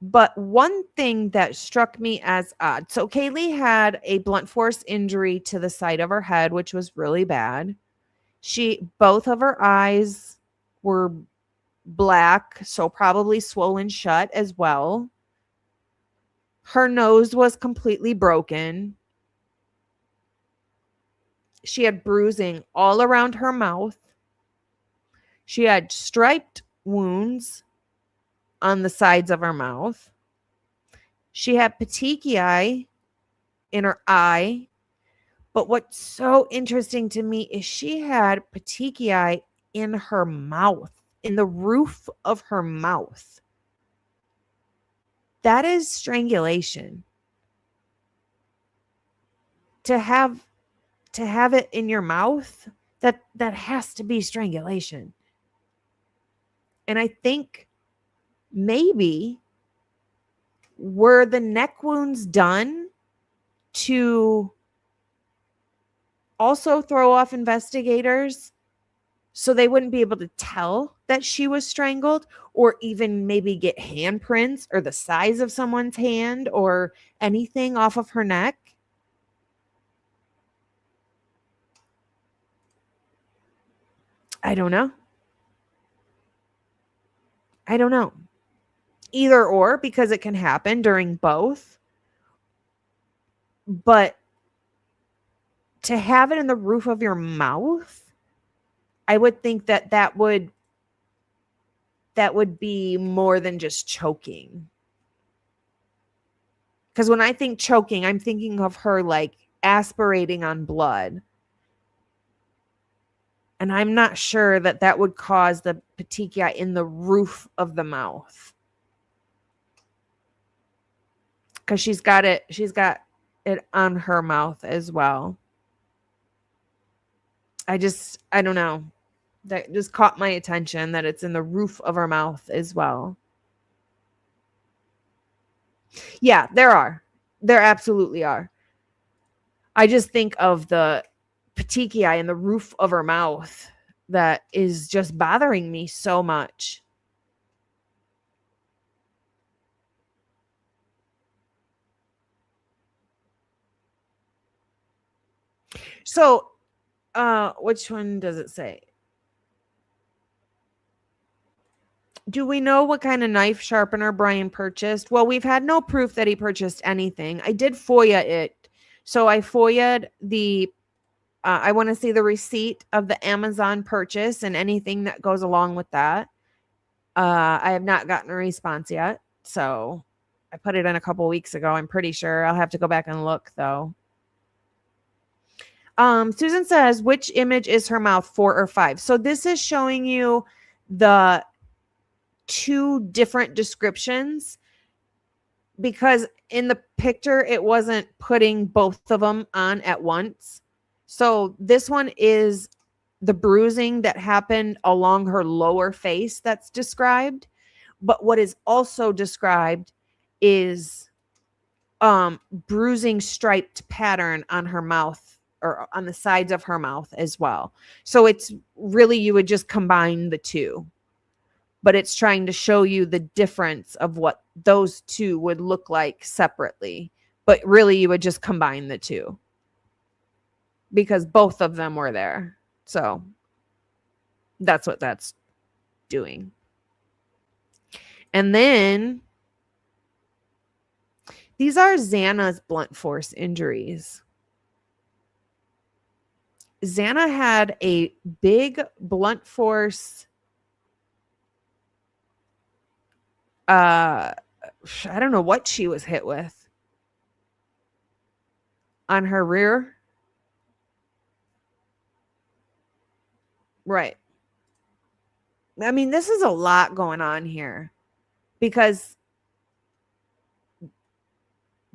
But one thing that struck me as odd. So Kaylee had a blunt force injury to the side of her head, which was really bad. Both of her eyes were black, so probably swollen shut as well. Her nose was completely broken. She had bruising all around her mouth. She had striped wounds on the sides of her mouth. She had petechiae in her eye. But what's so interesting to me is she had petechiae in her mouth, in the roof of her mouth. That is strangulation. To have it in your mouth, that has to be strangulation. And I think maybe were the neck wounds done to also throw off investigators so they wouldn't be able to tell that she was strangled, or even maybe get handprints or the size of someone's hand or anything off of her neck? I don't know. Either or, because it can happen during both. But to have it in the roof of your mouth, I would think that would be more than just choking. Because when I think choking, I'm thinking of her like aspirating on blood. And I'm not sure that would cause the petechia in the roof of the mouth. Because she's got it on her mouth as well. I don't know. That just caught my attention that it's in the roof of her mouth as well. Yeah, there absolutely are. I just think of the petechia in the roof of her mouth that is just bothering me so much. So, which one does it say? Do we know what kind of knife sharpener Bryan purchased? Well, we've had no proof that he purchased anything. I did FOIA it. So I FOIA'd I want to see the receipt of the Amazon purchase and anything that goes along with that. I have not gotten a response yet. So I put it in a couple weeks ago. I'm pretty sure. I'll have to go back and look though. Susan says, which image is her mouth, 4 or 5? So this is showing you the 2 different descriptions, because in the picture it wasn't putting both of them on at once. So this one is the bruising that happened along her lower face that's described, but what is also described is bruising striped pattern on her mouth or on the sides of her mouth as well. So it's really, you would just combine the 2. But it's trying to show you the difference of what those 2 would look like separately. But really, you would just combine the 2 because both of them were there. So that's what that's doing. And then these are Xana's blunt force injuries. Xana had a big blunt force I don't know what she was hit with on her rear. Right. I mean, this is a lot going on here because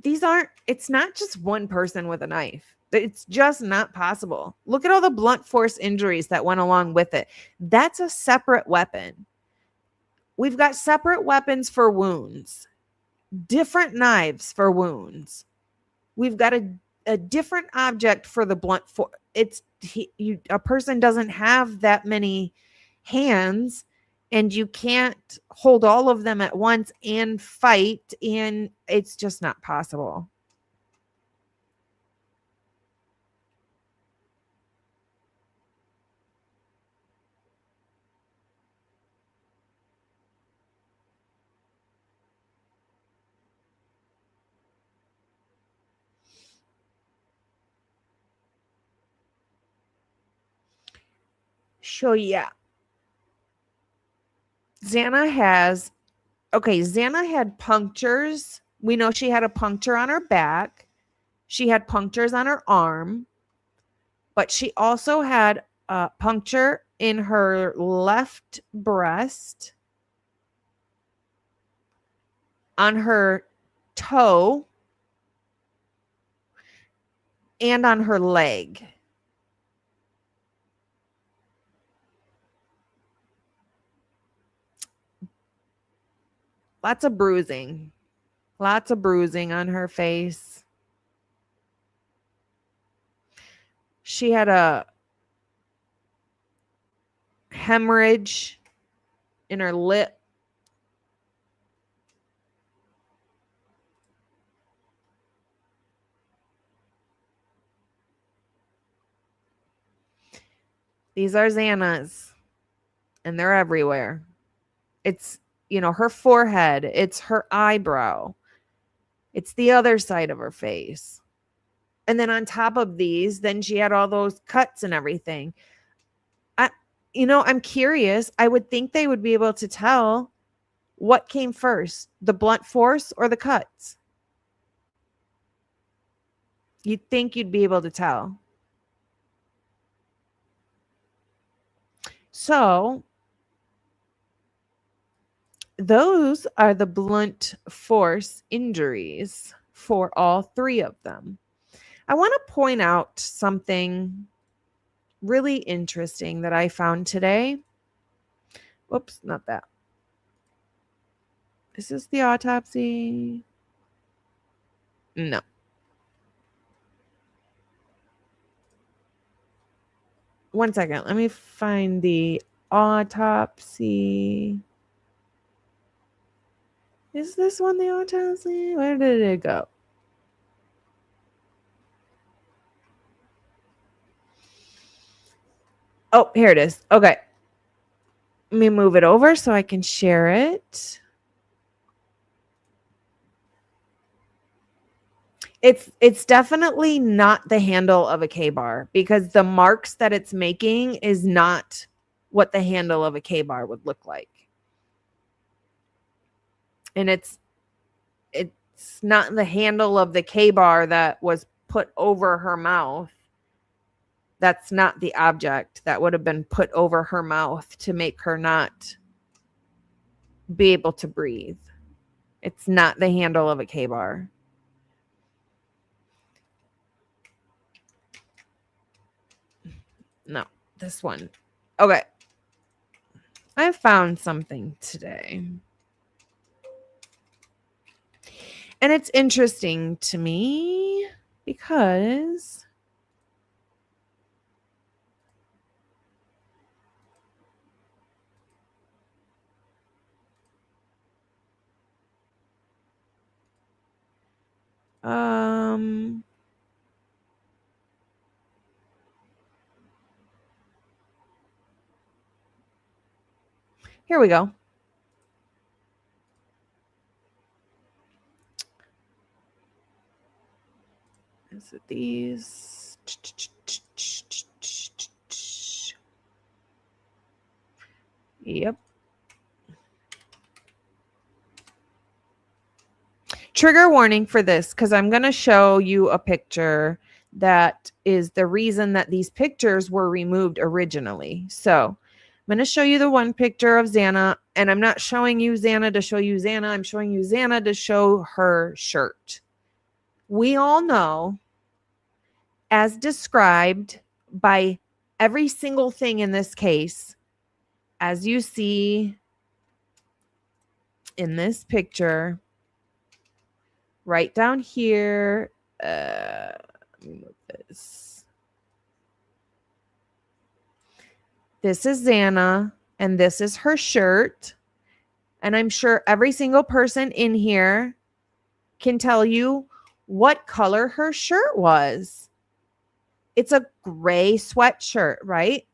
it's not just one person with a knife. It's just not possible. Look at all the blunt force injuries that went along with it. That's a separate weapon. We've got separate weapons for wounds, different knives for wounds. We've got a different object for the blunt force. A person doesn't have that many hands, and you can't hold all of them at once and fight, and it's just not possible. So yeah, Xana had punctures. We know she had a puncture on her back. She had punctures on her arm, but she also had a puncture in her left breast, on her toe, and on her leg. Lots of bruising on her face. She had a hemorrhage in her lip. These are Xana's, and they're everywhere. It's, her forehead. It's her eyebrow. It's the other side of her face. And then on top of these, then she had all those cuts and everything. I'm curious. I would think they would be able to tell what came first, the blunt force or the cuts. You'd think you'd be able to tell. So those are the blunt force injuries for all three of them. I want to point out something really interesting that I found today. Whoops, not that. Is this the autopsy? No. One second. Let me find the autopsy. Is this one the autopsy? Where did it go? Oh, here it is. Okay. Let me move it over so I can share it. It's definitely not the handle of a K-bar, because the marks that it's making is not what the handle of a K-bar would look like. And it's not the handle of the K-bar that was put over her mouth. That's not the object that would have been put over her mouth to make her not be able to breathe. It's not the handle of a K-bar. No, this one. Okay. I found something today. And it's interesting to me because here we go. Is it these? Yep. Trigger warning for this, because I'm going to show you a picture that is the reason that these pictures were removed originally. So I'm going to show you the one picture of Xana, and I'm not showing you Xana to show you Xana. I'm showing you Xana to show her shirt. We all know, as described by every single thing in this case, as you see in this picture, right down here, let me move this. This is Xana, and this is her shirt. And I'm sure every single person in here can tell you what color her shirt was. It's a gray sweatshirt, right?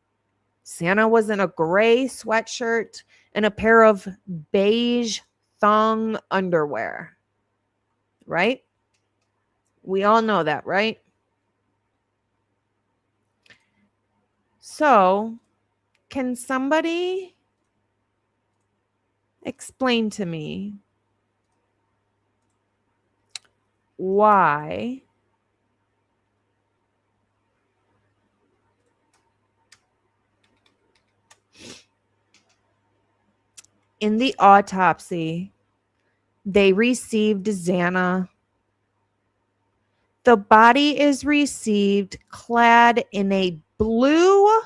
Xana was in a gray sweatshirt and a pair of beige thong underwear, right? We all know that, right? So, can somebody explain to me why in the autopsy they received Xana? The body is received clad in a blue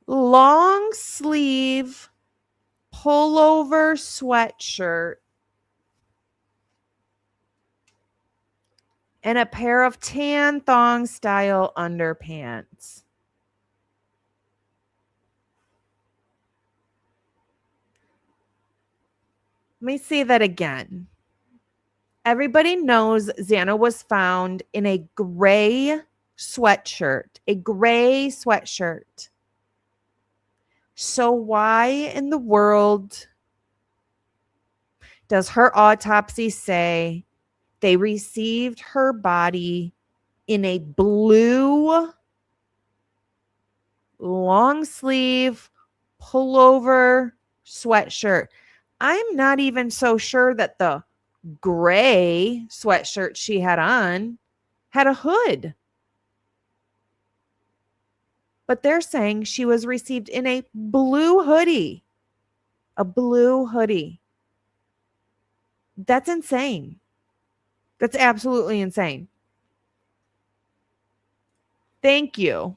long sleeve pullover sweatshirt and a pair of tan thong style underpants. Let me say that again. Everybody knows Xana was found in a gray sweatshirt, So why in the world Does her autopsy say they received her body in a blue long sleeve pullover sweatshirt? I'm not even so sure that the gray sweatshirt she had on had a hood. But they're saying she was received in a blue hoodie. A blue hoodie. That's insane. That's absolutely insane. Thank you.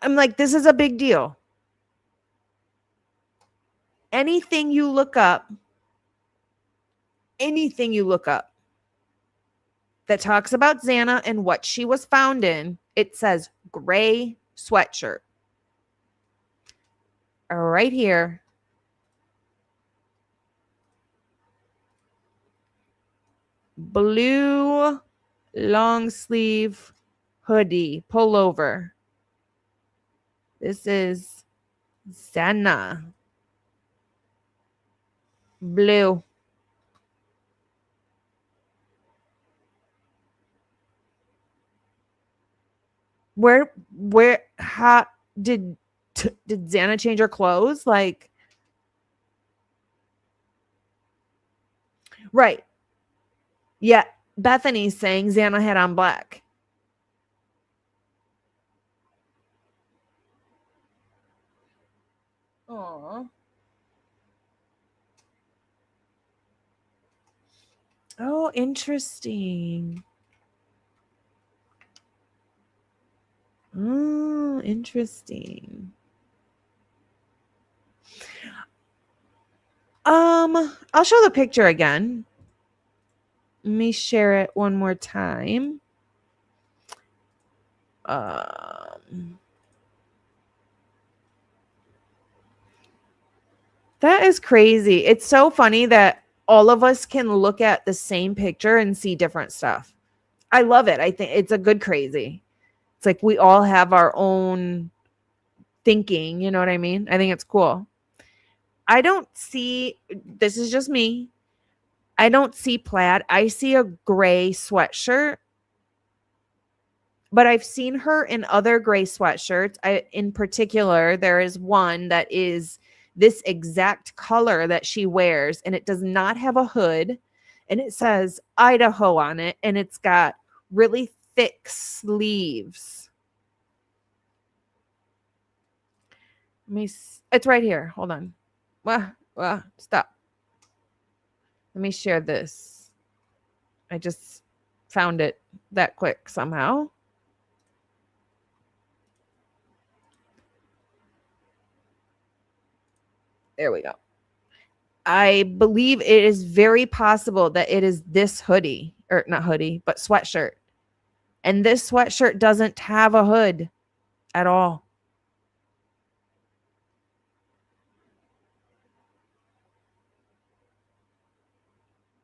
I'm like, this is a big deal. Anything you look up that talks about Xana and what she was found in, it says gray sweatshirt. Right here. Blue long sleeve hoodie pullover. This is Xana. Blue. How did Xana change her clothes? Like, right. Yeah. Bethany's saying Xana had on black. Aww. Oh, interesting. Oh, interesting. I'll show the picture again. Let me share it one more time. That is crazy. It's so funny that all of us can look at the same picture and see different stuff. I love it. I think it's a good crazy. It's like we all have our own thinking, you know what I mean? I think it's cool. I don't see, this is just me. I don't see plaid. I see a gray sweatshirt. But I've seen her in other gray sweatshirts. In particular, there is one that is this exact color that she wears, and it does not have a hood, and it says Idaho on it, and it's got really thick sleeves. It's right here. Hold on. Stop. Let me share this. I just found it that quick somehow. There we go. I believe it is very possible that it is this hoodie, or not hoodie, but sweatshirt. And this sweatshirt doesn't have a hood at all.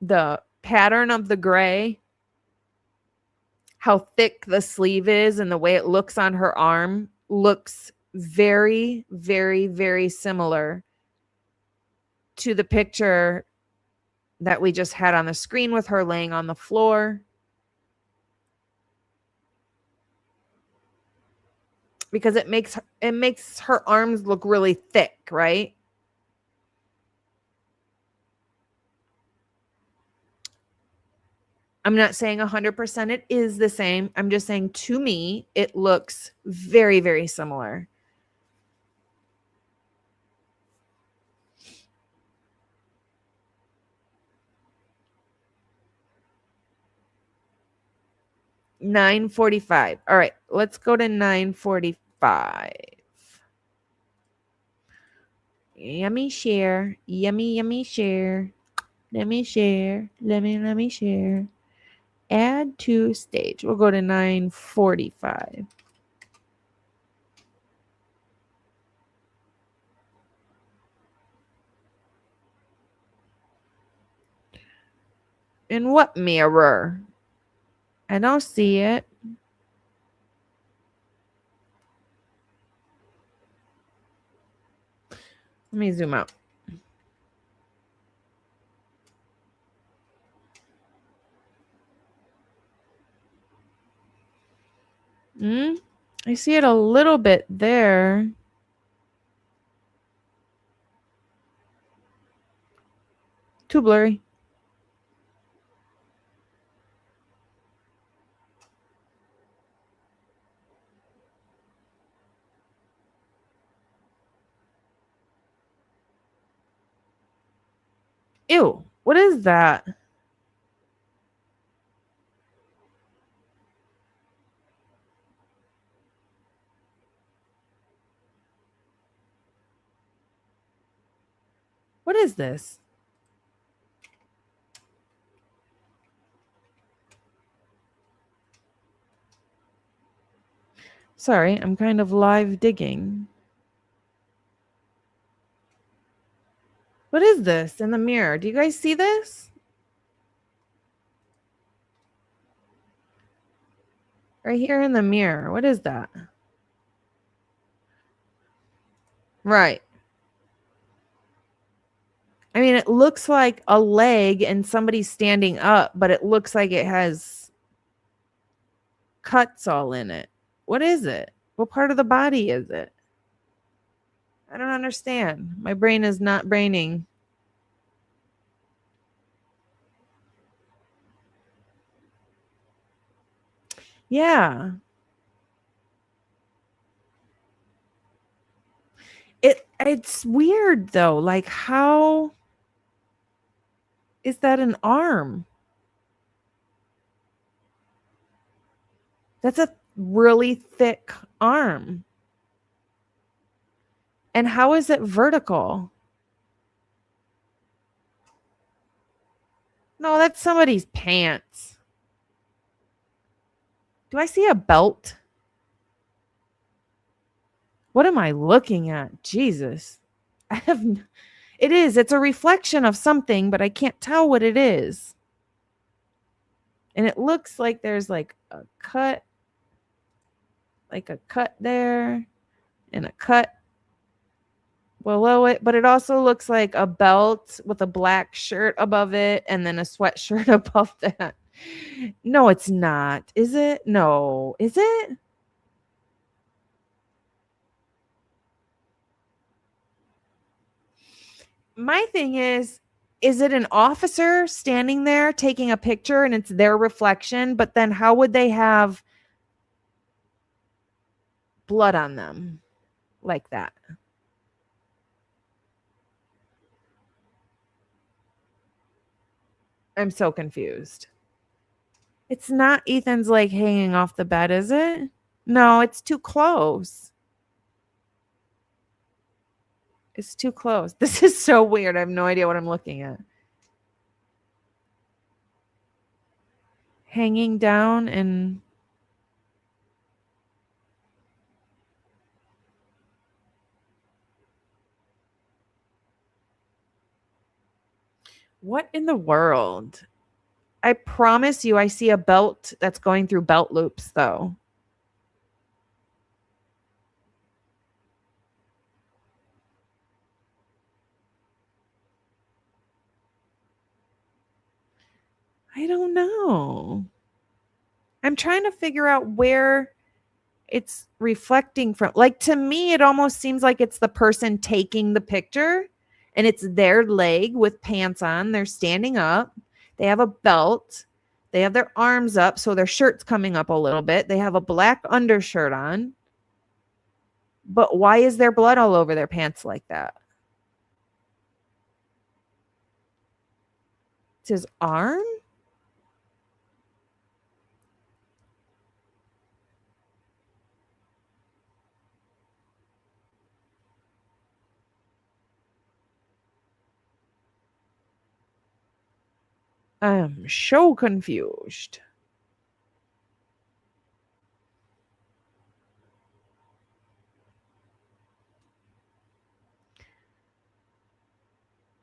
The pattern of the gray, how thick the sleeve is, and the way it looks on her arm looks very, very, very similar to the picture that we just had on the screen with her laying on the floor. Because it makes her arms look really thick, right? I'm not saying 100% it is the same. I'm just saying, to me, it looks very, very similar. $9.45. All right, let's go to $9.45. Yummy share. Yummy share. Let me share. Let me share. Add to stage. We'll go to $9.45. In what mirror? I don't see it. Let me zoom out. I see it a little bit there. Too blurry. Ew, what is that? What is this? Sorry, I'm kind of live digging. What is this in the mirror? Do you guys see this? Right here in the mirror. What is that? Right. I mean, it looks like a leg and somebody's standing up, but it looks like it has cuts all in it. What is it? What part of the body is it? I don't understand. My brain is not braining. Yeah. It's weird though. Like, how is that an arm? That's a really thick arm. And how is it vertical? No, that's somebody's pants. Do I see a belt? What am I looking at? Jesus. It is. It's a reflection of something, but I can't tell what it is. And it looks like there's like a cut there and a cut below it, but it also looks like a belt with a black shirt above it and then a sweatshirt above that. No, it's not. Is it? No. Is it? My thing is it an officer standing there taking a picture and it's their reflection? But then how would they have blood on them like that? I'm so confused. It's not Ethan's leg hanging off the bed, is it? No, it's too close. It's too close. This is so weird. I have no idea what I'm looking at. Hanging down and what in the world? I promise you I see a belt that's going through belt loops though. I don't know. I'm trying to figure out where it's reflecting from. Like, to me, it almost seems like it's the person taking the picture and it's their leg with pants on. They're standing up. They have a belt. They have their arms up, so their shirt's coming up a little bit. They have a black undershirt on. But why is there blood all over their pants like that? It's his arm? I'm so confused.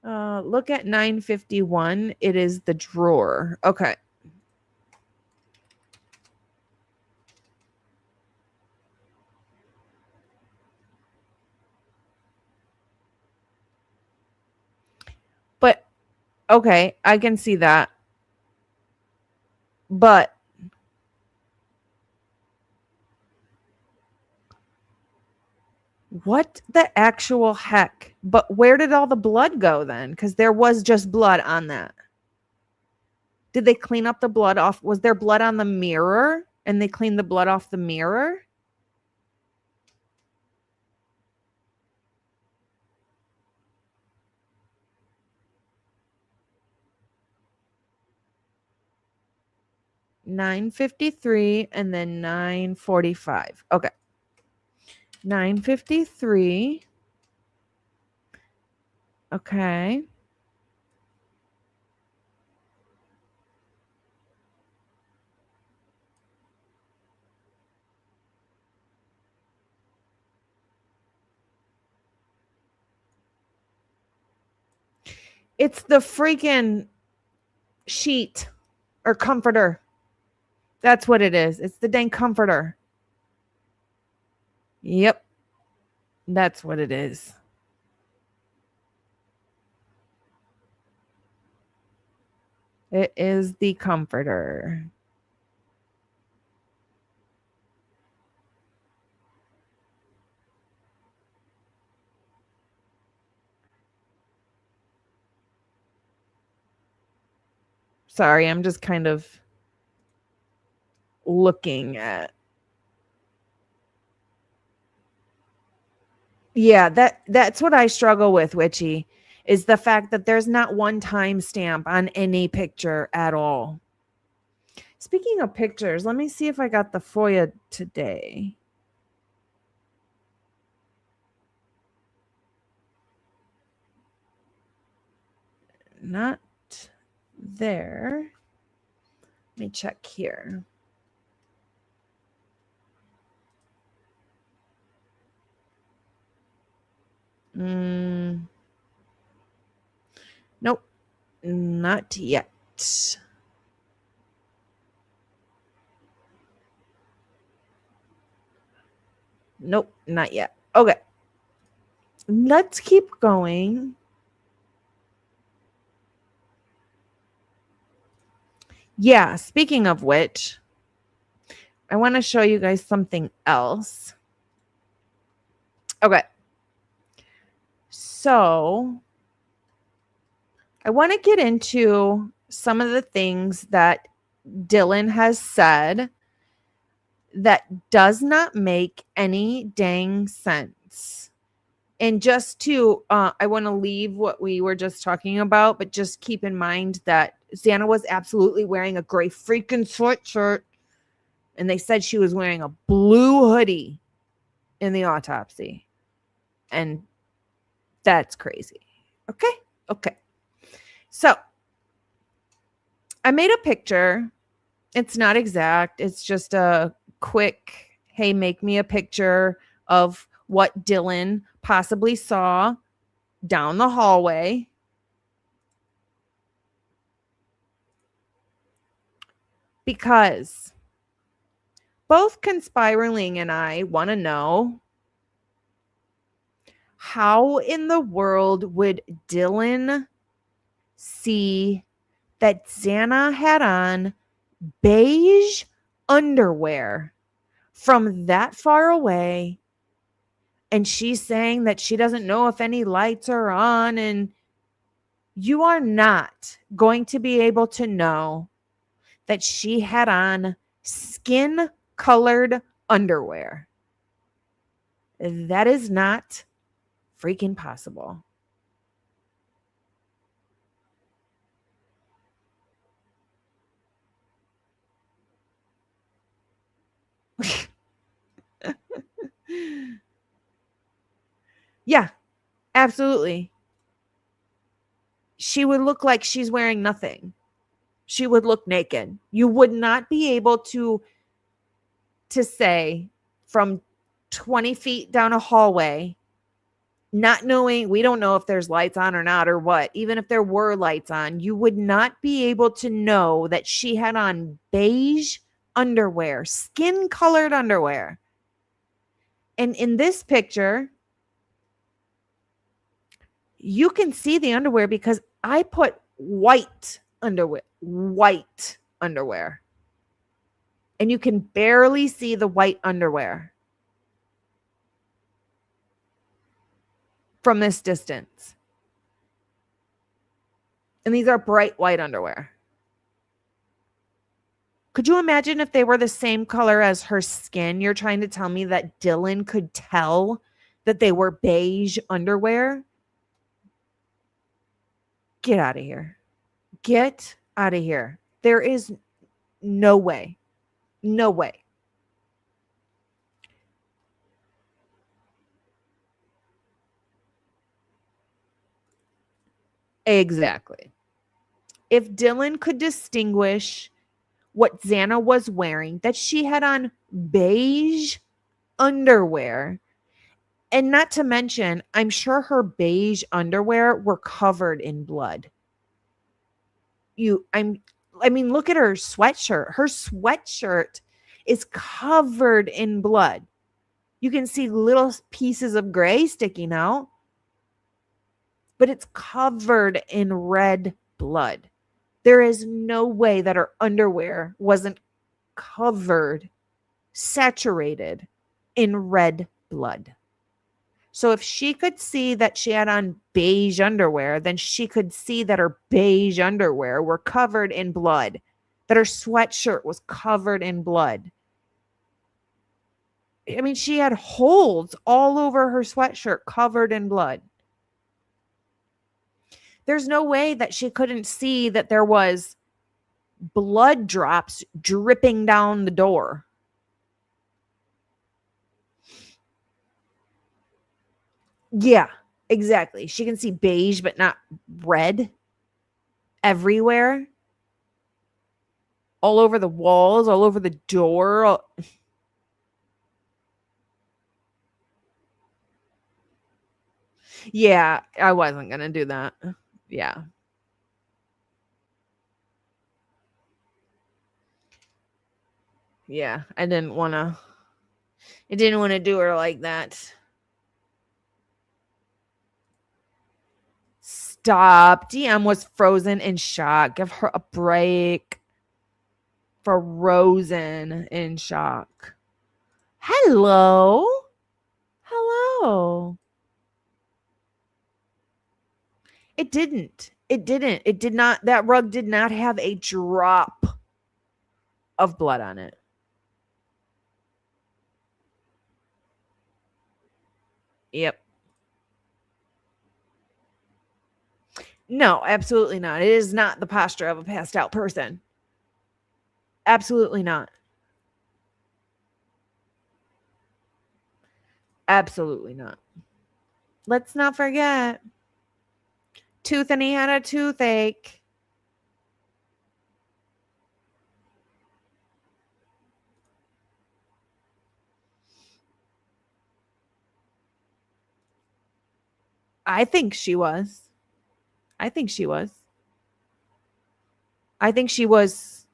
Look at 951. It is the drawer. Okay. But okay, I can see that. But What the actual heck? But where did all the blood go then? Because there was just blood on that. Did they clean up the blood off? Was there blood on the mirror and they cleaned the blood off the mirror? $9.53 and then $9.45. Okay. $9.53. Okay. It's the freaking sheet or comforter. That's what it is. It's the dang comforter. Yep. That's what it is. It is the comforter. Sorry, I'm just kind of looking at. Yeah, that's what I struggle with, Witchy, is the fact that there's not one timestamp on any picture at all. Speaking of pictures, let me see if I got the FOIA today. Not there. Let me check here. Nope, not yet. Nope, not yet. Okay. Let's keep going. Yeah, speaking of which, I want to show you guys something else. Okay. So I want to get into some of the things that Dylan has said that does not make any dang sense. And just to, I want to leave what we were just talking about, but just keep in mind that Xana was absolutely wearing a gray freaking sweatshirt. And they said she was wearing a blue hoodie in the autopsy. And that's crazy. Okay. Okay. So I made a picture. It's not exact. It's just a quick, hey, make me a picture of what Dylan possibly saw down the hallway. Because both Conspiraling and I want to know, how in the world would Dylan see that Xana had on beige underwear from that far away, and she's saying that she doesn't know if any lights are on, and you are not going to be able to know that she had on skin-colored underwear. That is not freaking possible. Yeah, absolutely. She would look like she's wearing nothing. She would look naked. You would not be able to say from 20 feet down a hallway, not knowing, we don't know if there's lights on or not or what, even if there were lights on, you would not be able to know that she had on beige underwear, skin-colored underwear. And in this picture, you can see the underwear because I put white underwear. And you can barely see the white underwear. from this distance. And these are bright white underwear. Could you imagine if they were the same color as her skin? You're trying to tell me that Dylan could tell that they were beige underwear? Get out of here. Get out of here. There is no way. No way. Exactly. If Dylan could distinguish what Xana was wearing, that she had on beige underwear, and not to mention, I'm sure her beige underwear were covered in blood. I mean, look at her sweatshirt. Her sweatshirt is covered in blood. You can see little pieces of gray sticking out, but it's covered in red blood. There is no way that her underwear wasn't covered, saturated in red blood. So if she could see that she had on beige underwear, then she could see that her beige underwear were covered in blood, that her sweatshirt was covered in blood. I mean, she had holes all over her sweatshirt covered in blood. There's no way that she couldn't see that there was blood drops dripping down the door. Yeah, exactly. She can see beige, but not red everywhere. All over the walls, all over the door. Yeah, I wasn't going to do that. Yeah. Yeah, I didn't want to do her like that. Stop. DM was frozen in shock. Give her a break. Frozen in shock. Hello. Hello. It didn't. It didn't. It did not. That rug did not have a drop of blood on it. Yep. No, absolutely not. It is not the posture of a passed out person. Absolutely not. Absolutely not. Let's not forget. Tooth and he had a toothache. I think she was. I think she was. I think she was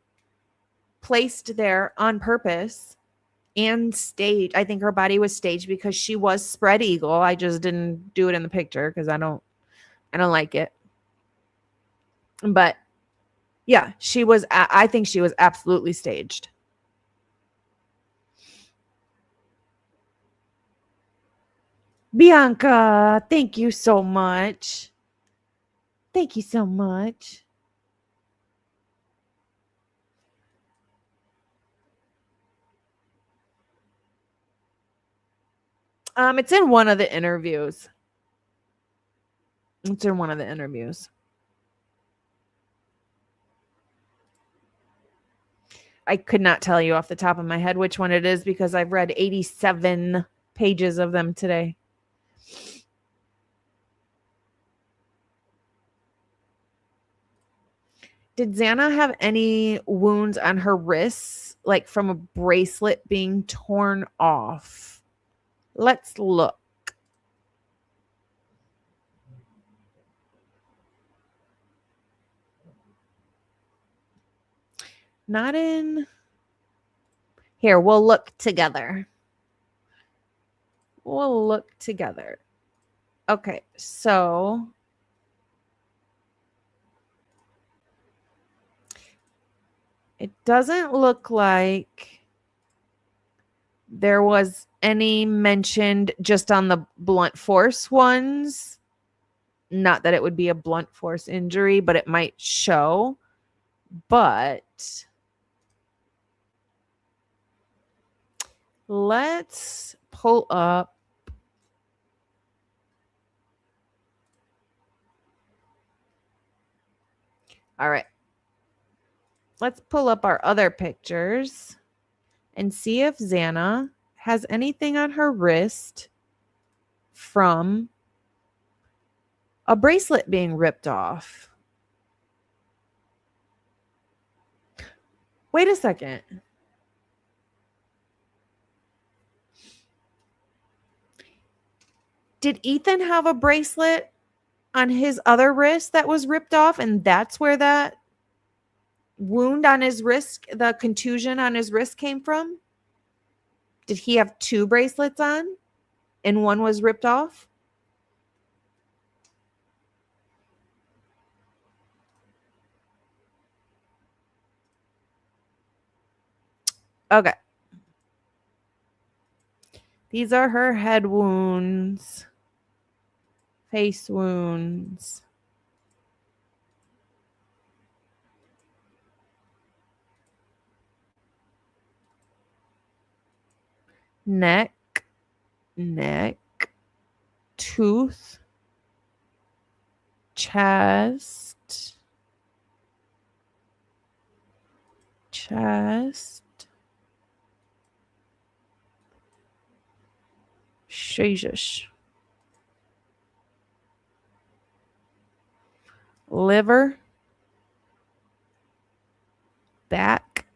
placed there on purpose and staged. I think her body was staged because she was spread eagle. I just didn't do it in the picture because I don't like it. But yeah, she was. I think she was absolutely staged. Bianca, thank you so much. Thank you so much. It's in one of the interviews. It's in one of the interviews. I could not tell you off the top of my head which one it is because I've read 87 pages of them today. Did Xana have any wounds on her wrists, like from a bracelet being torn off? Let's look. Not in. Here, we'll look together. We'll look together. Okay, so it doesn't look like there was any mentioned just on the blunt force ones. Not that it would be a blunt force injury, but it might show. But let's pull up. All right. Let's pull up our other pictures and see if Xana has anything on her wrist from a bracelet being ripped off. Wait a second. Did Ethan have a bracelet on his other wrist that was ripped off, and that's where that wound on his wrist, the contusion on his wrist came from? Did he have two bracelets on and one was ripped off? Okay. These are her head wounds, face wounds. Neck, tooth, chest, Jesus, liver, back,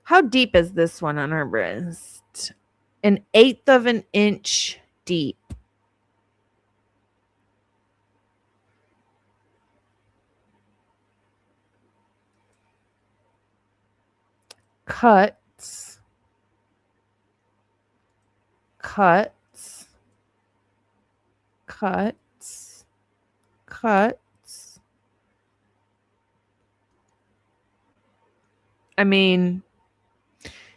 how deep is this one on her wrist? 1/8 of an inch deep. Cuts. I mean,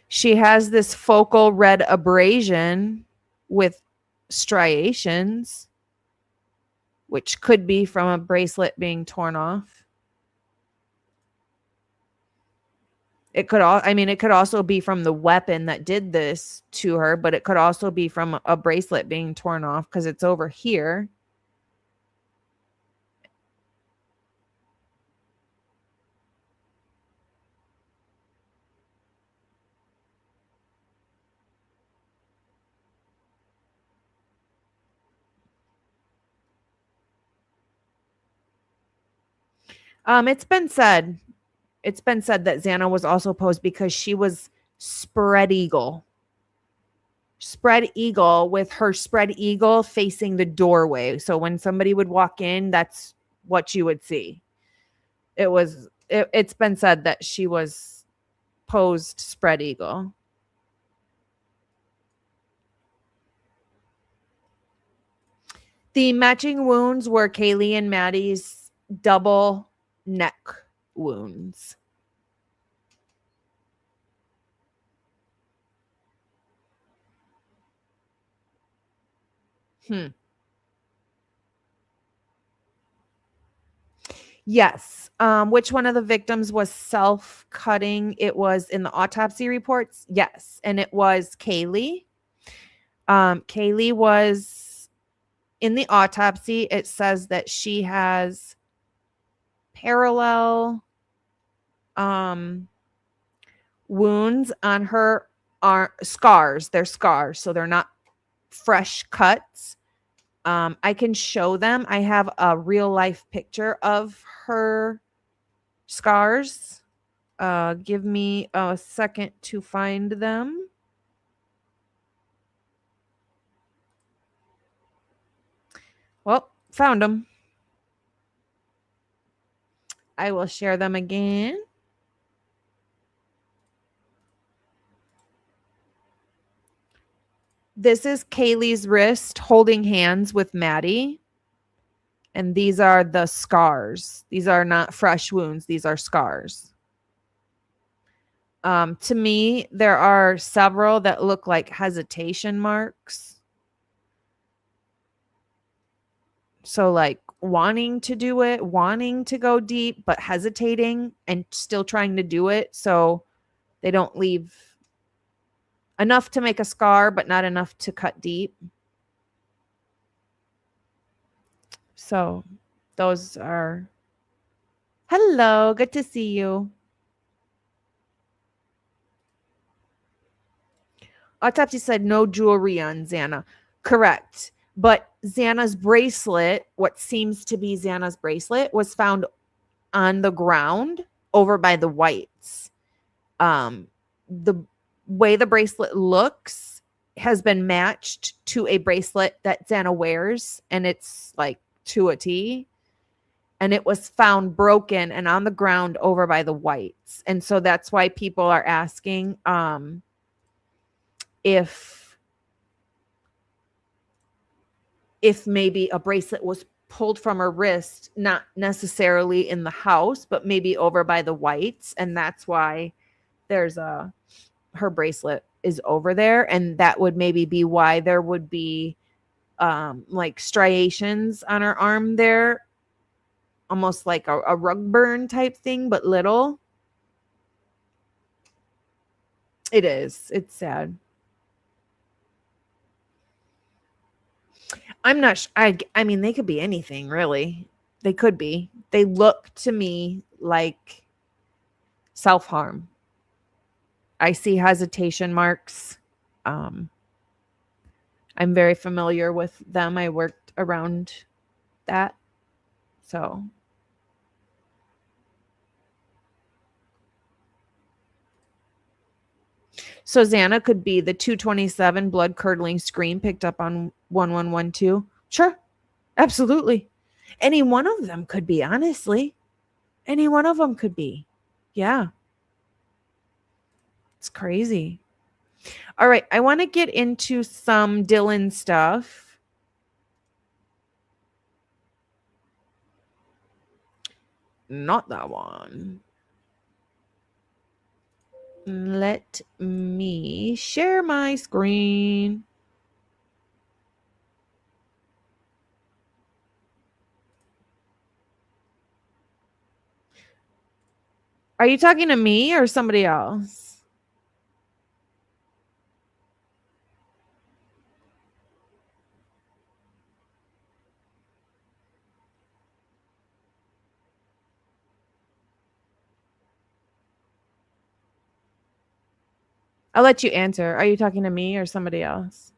she has this focal red abrasion with striations, which could be from a bracelet being torn off. It could also be from the weapon that did this to her, but it could also be from a bracelet being torn off because it's over here. It's been said that Xana was also posed because she was spread eagle with her spread eagle facing the doorway. So when somebody would walk in, that's what you would see. It's been said that she was posed spread eagle. The matching wounds were Kaylee and Maddie's double neck wounds. Yes. Which one of the victims was self-cutting? It was in the autopsy reports. Yes. And it was Kaylee. Kaylee was in the autopsy. It says that she has parallel wounds on her scars. They're scars, so they're not fresh cuts. I can show them. I have a real life picture of her scars. Give me a second to find them. Well, found them. I will share them again. This is Kaylee's wrist holding hands with Maddie. And these are the scars. These are not fresh wounds. These are scars. To me, there are several that look like hesitation marks. So like wanting to do it, wanting to go deep, but hesitating and still trying to do it. So they don't leave enough to make a scar, but not enough to cut deep. So those are, hello, good to see you. Autopsy said no jewelry on Xana. Correct. But Xana's bracelet, what seems to be Xana's bracelet, was found on the ground over by the whites. The way the bracelet looks has been matched to a bracelet that Xana wears, and it's like to a T. And it was found broken and on the ground over by the whites. And so that's why people are asking if maybe a bracelet was pulled from her wrist, not necessarily in the house, but maybe over by the whites. And that's why there's her bracelet is over there. And that would maybe be why there would be like striations on her arm there, almost like a rug burn type thing, but little. It is. It's sad. I'm not sure. I mean, they could be anything, really. They could be. They look to me like self-harm. I see hesitation marks. I'm very familiar with them. I worked around that. So Xana could be the 227 blood curdling scream picked up on 1112. Sure. Absolutely. Any one of them could be, honestly. Any one of them could be. Yeah. It's crazy. All right. I want to get into some Dylan stuff. Not that one. Let me share my screen. Are you talking to me or somebody else? I'll let you answer. Are you talking to me or somebody else?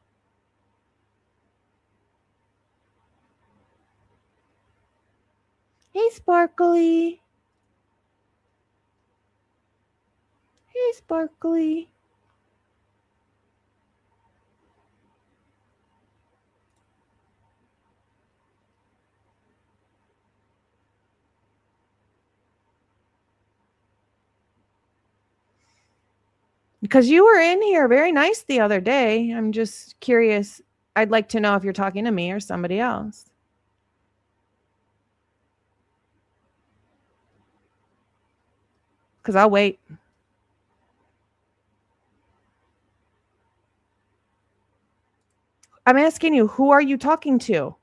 Hey, Sparkly. Hey, Sparkly. Because you were in here very nice the other day. I'm just curious. I'd like to know if you're talking to me or somebody else. Because I'll wait. I'm asking you, who are you talking to?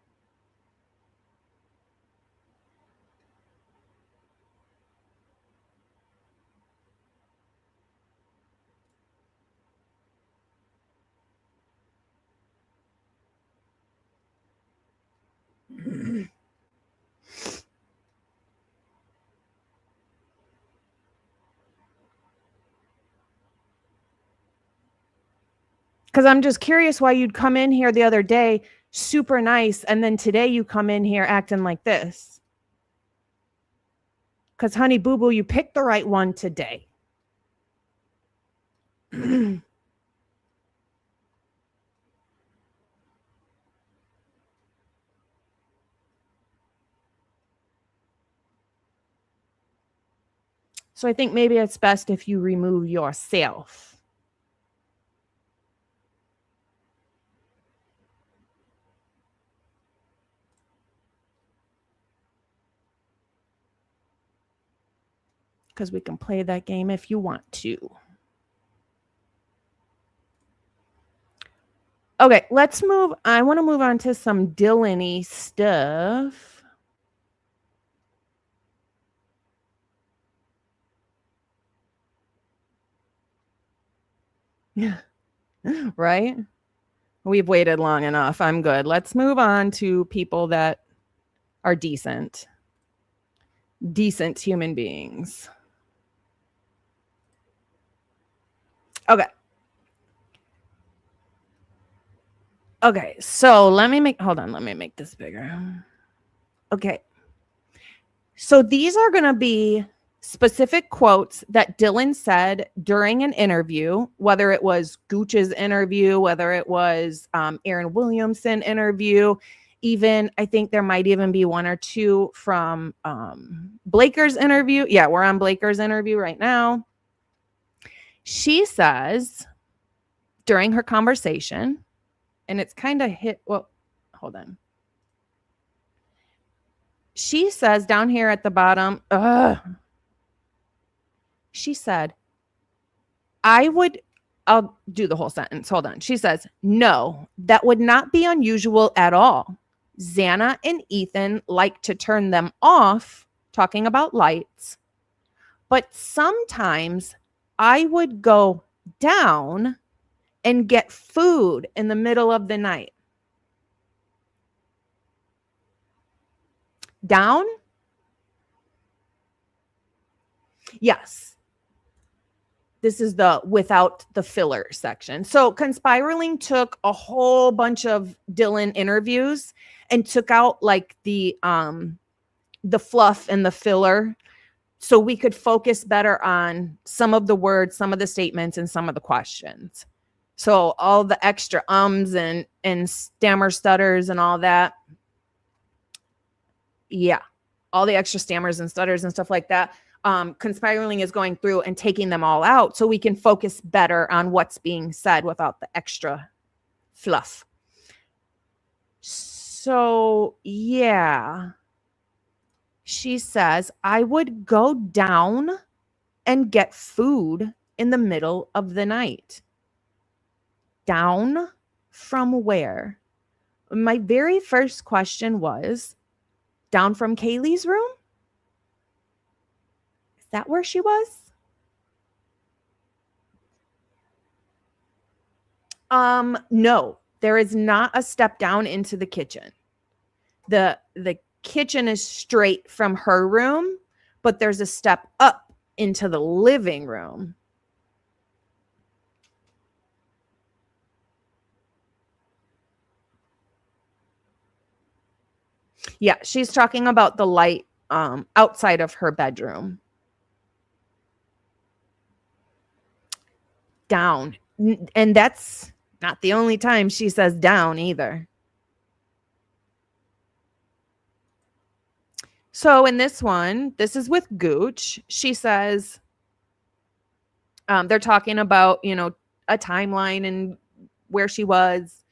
Because I'm just curious why you'd come in here the other day super nice, and then today you come in here acting like this. Because, honey boo boo, you picked the right one today. So I think maybe it's best if you remove yourself. because we can play that game if you want to. Okay, let's move. I want to move on to some Dylan-y stuff. Yeah. Right? We've waited long enough. I'm good. Let's move on to people that are decent. Decent human beings. Okay. Okay, so let me make this bigger. Okay. So these are going to be specific quotes that Dylan said during an interview, whether it was Gooch's interview, whether it was Aaron Williamson interview, even I think there might even be one or two from Blaker's interview. Yeah, we're on Blaker's interview right now. She says during her conversation, and it's kind of hold on. She says down here at the bottom, she said, I'll do the whole sentence. Hold on. She says, no, that would not be unusual at all. Xana and Ethan like to turn them off, talking about lights. But sometimes I would go down and get food in the middle of the night. Down? Yes. This is the without the filler section. So Conspiraling took a whole bunch of Dylan interviews and took out like the fluff and the filler so we could focus better on some of the words, some of the statements, and some of the questions. So all the extra ums and stammer stutters and all that. Yeah. All the extra stammers and stutters and stuff like that. Conspiraling is going through and taking them all out so we can focus better on what's being said without the extra fluff. So, yeah. She says, I would go down and get food in the middle of the night. Down from where? My very first question was, down from Kaylee's room? Is that where she was? No, there is not a step down into the kitchen. The kitchen is straight from her room, but there's a step up into the living room. Yeah, she's talking about the light outside of her bedroom. Down. And that's not the only time she says down either. So in this one, this is with Gooch. She says, they're talking about, a timeline and where she was.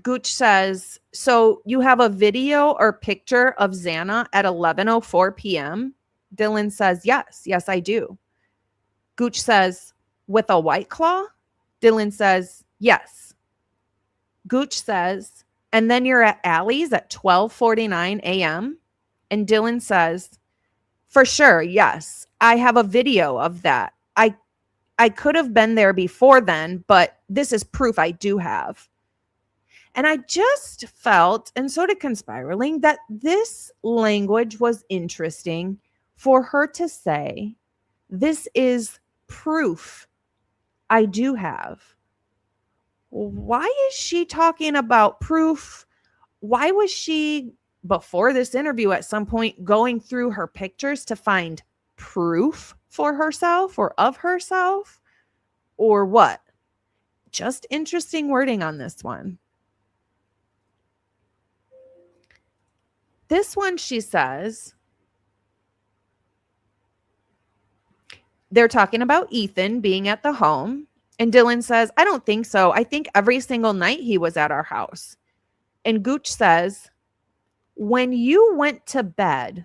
Gooch says, so you have a video or picture of Xana at 11:04 p.m.? Dylan says, yes, I do. Gooch says, with a White Claw? Dylan says, yes. Gooch says, and then you're at Allie's at 12:49 a.m.? And Dylan says, for sure, yes. I have a video of that. I could have been there before then, but this is proof I do have. And I just felt, and so did Conspiraling, that this language was interesting for her to say, this is proof I do have. Why is she talking about proof? Why was she, before this interview at some point, going through her pictures to find proof for herself or of herself? Or what? Just interesting wording on this one. This one, she says, they're talking about Ethan being at the home. And Dylan says, I don't think so. I think every single night he was at our house. And Gooch says, when you went to bed,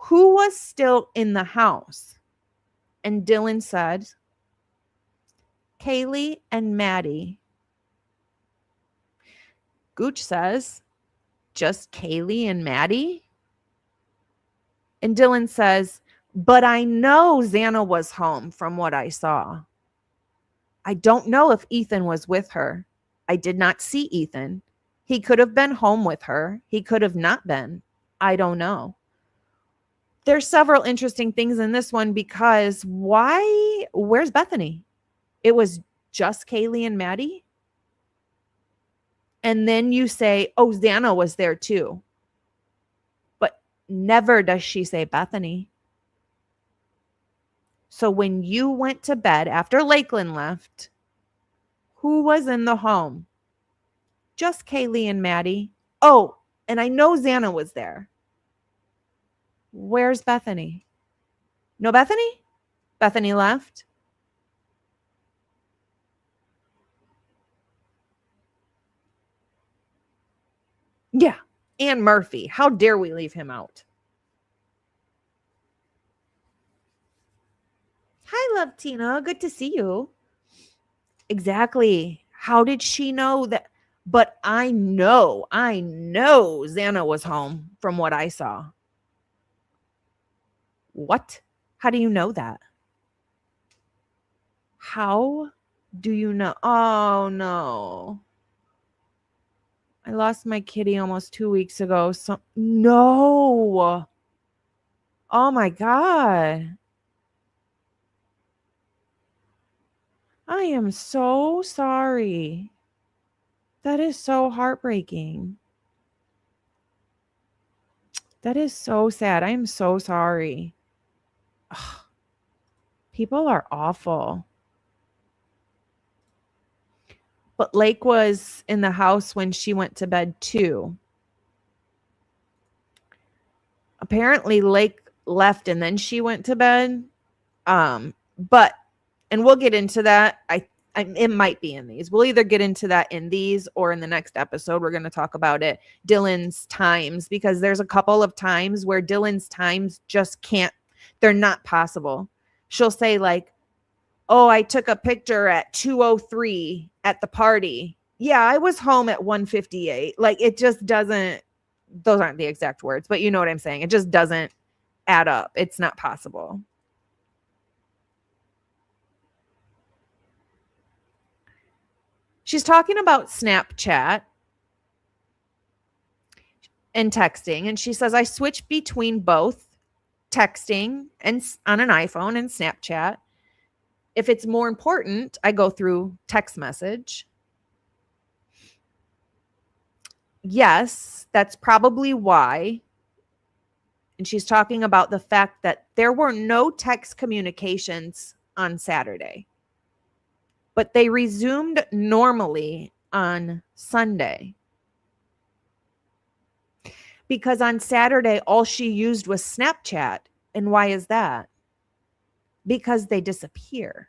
Who was still in the house? And Dylan said, Kaylee and Maddie. Gooch says, just Kaylee and Maddie? And Dylan says, but I know Xana was home from what I saw. I don't know if Ethan was with her. I did not see Ethan. He could have been home with her. He could have not been. I don't know. There's several interesting things in this one because where's Bethany? It was just Kaylee and Maddie. And then you say, oh, Xana was there too. But never does she say Bethany. So when you went to bed after Lakeland left, who was in the home? Just Kaylee and Maddie. Oh, and I know Xana was there. Where's Bethany? No Bethany? Bethany left. Yeah. And Murphy. How dare we leave him out? Hi, love Tina. Good to see you. Exactly. How did she know that? But I know Xana was home from what I saw. What? How do you know that? How do you know? Oh, no. I lost my kitty almost 2 weeks ago. So, no. Oh, my God. I am so sorry. That is so heartbreaking. That is so sad. I am so sorry. Ugh. People are awful. But Lake was in the house when she went to bed too. Apparently Lake left and then she went to bed. But and we'll get into that. It might be in these. We'll either get into that in these or in the next episode. We're going to talk about it. Dylan's times, because there's a couple of times where Dylan's times just can't, they're not possible. She'll say like, oh, I took a picture at 2:03 at the party. Yeah, I was home at 1:58. Like it just doesn't, those aren't the exact words, but you know what I'm saying. It just doesn't add up. It's not possible. She's talking about Snapchat and texting. And she says, I switch between both texting and on an iPhone and Snapchat. If it's more important, I go through text message. Yes, that's probably why. And she's talking about the fact that there were no text communications on Saturday, but they resumed normally on Sunday. Because on Saturday, all she used was Snapchat. And why is that? Because they disappear.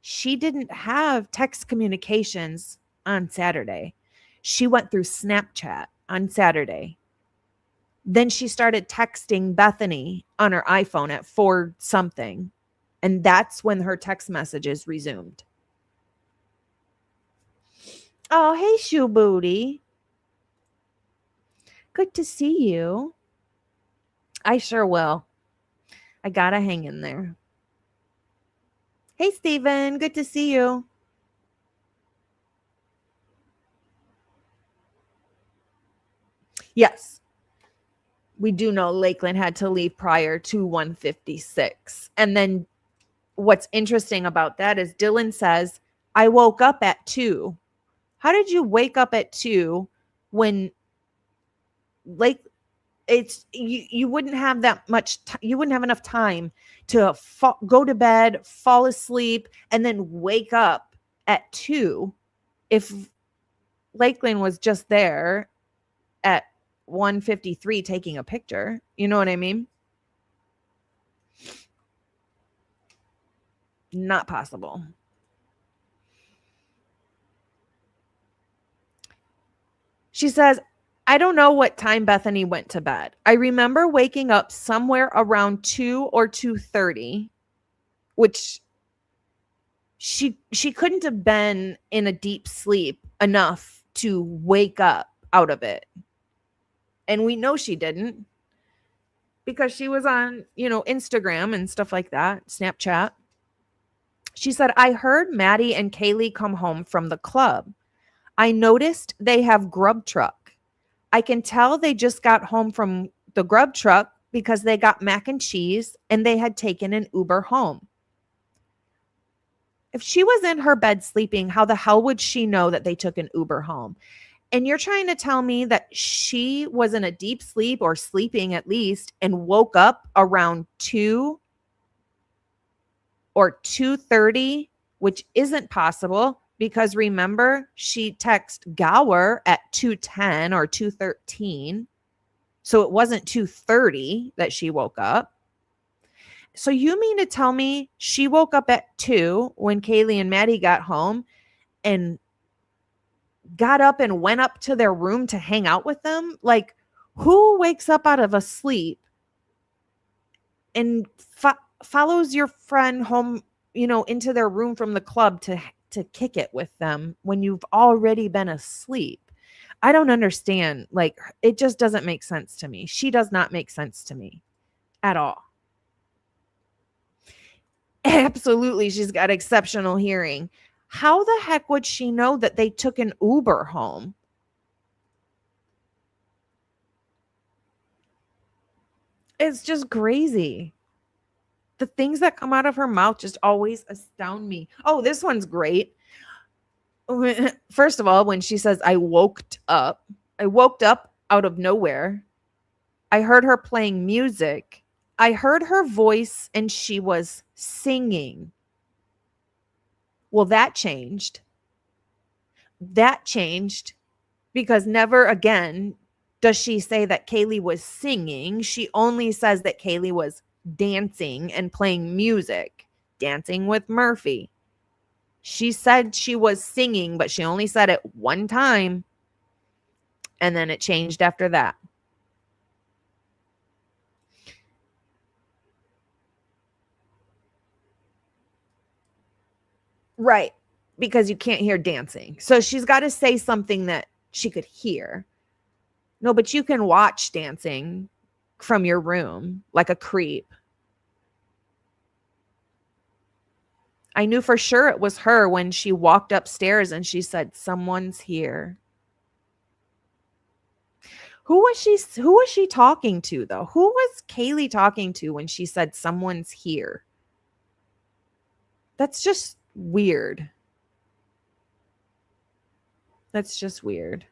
She didn't have text communications on Saturday. She went through Snapchat on Saturday. Then she started texting Bethany on her iPhone at 4 something. And that's when her text messages resumed. Oh, hey, Shoe Booty. Good to see you. I sure will. I gotta hang in there. Hey, Steven. Good to see you. Yes. We do know Lakeland had to leave prior to 1:56. And then what's interesting about that is Dylan says, I woke up at 2. How did you wake up at 2 when it's you wouldn't have that much you wouldn't have enough time to go to bed, fall asleep, and then wake up at 2 if Lakeland was just there at 1:53 taking a picture. You know what I mean? Not possible. She says, I don't know what time Bethany went to bed. I remember waking up somewhere around 2 or 2:30, which she couldn't have been in a deep sleep enough to wake up out of it. And we know she didn't, because she was on, Instagram and stuff like that, Snapchat. She said, I heard Maddie and Kaylee come home from the club. I noticed they have grub truck. I can tell they just got home from the grub truck because they got mac and cheese and they had taken an Uber home. If she was in her bed sleeping, how the hell would she know that they took an Uber home? And you're trying to tell me that she was in a deep sleep, or sleeping at least, and woke up around 2 or 2:30, which isn't possible, because remember, she texted Gower at 2:10 or 2:13. So it wasn't 2:30 that she woke up. So you mean to tell me she woke up at 2 when Kaylee and Maddie got home and got up and went up to their room to hang out with them? Like, who wakes up out of a sleep and follows your friend home, into their room from the club to kick it with them when you've already been asleep? I don't understand. Like, it just doesn't make sense to me. She does not make sense to me at all. Absolutely, she's got exceptional hearing. How the heck would she know that they took an Uber home? It's just crazy. The things that come out of her mouth just always astound me. Oh, this one's great. First of all, when she says, I woke up out of nowhere. I heard her playing music. I heard her voice and she was singing. Well, that changed. That changed because never again does she say that Kaylee was singing. She only says that Kaylee was dancing and playing music, dancing with Murphy. She said she was singing, but she only said it one time. And then it changed after that. Right. Because you can't hear dancing. So she's got to say something that she could hear. No, but you can watch dancing from your room like a creep. I knew for sure it was her when she walked upstairs and she said, someone's here. Who was she talking to, though? Who was Kaylee talking to when she said someone's here? That's just weird. That's just weird.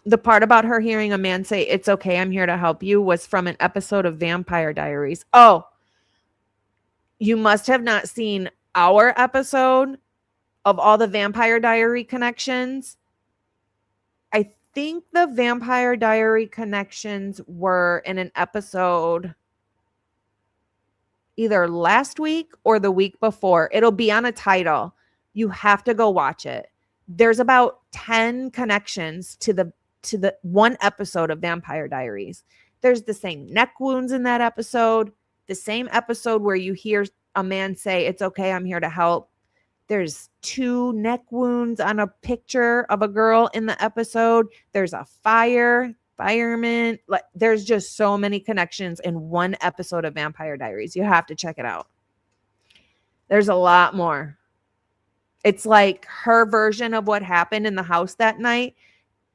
The part about her hearing a man say, it's okay, I'm here to help you, was from an episode of Vampire Diaries. Oh, you must have not seen our episode of all the Vampire Diary connections. I think the Vampire Diary connections were in an episode either last week or the week before. It'll be on a title. You have to go watch it. There's about 10 connections to the one episode of Vampire Diaries. There's the same neck wounds in that episode, the same episode where you hear a man say, it's okay, I'm here to help. There's 2 neck wounds on a picture of a girl in the episode. There's a fireman. Like, there's just so many connections in one episode of Vampire Diaries. You have to check it out. There's a lot more. It's like her version of what happened in the house that night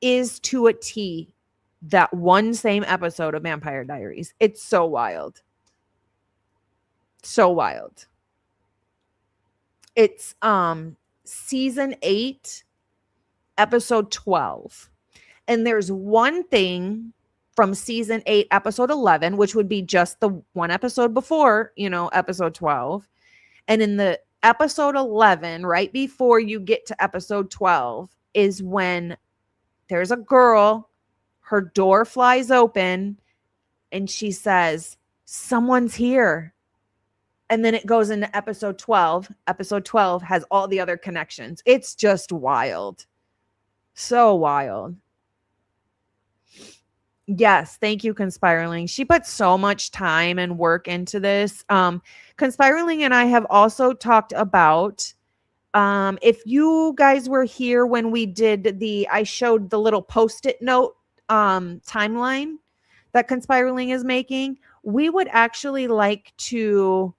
is to a T that one same episode of Vampire Diaries. It's so wild. So wild. It's season 8, episode 12. And there's one thing from season 8, episode 11, which would be just the one episode before, episode 12. And in the episode 11, right before you get to episode 12, is when there's a girl, her door flies open, and she says, someone's here. And then it goes into episode 12. Episode 12 has all the other connections. It's just wild. So wild. Yes, thank you, Conspiraling. She put so much time and work into this. Conspiraling and I have also talked about, if you guys were here when we did I showed the little post-it note timeline that Conspiraling is making, we would actually like to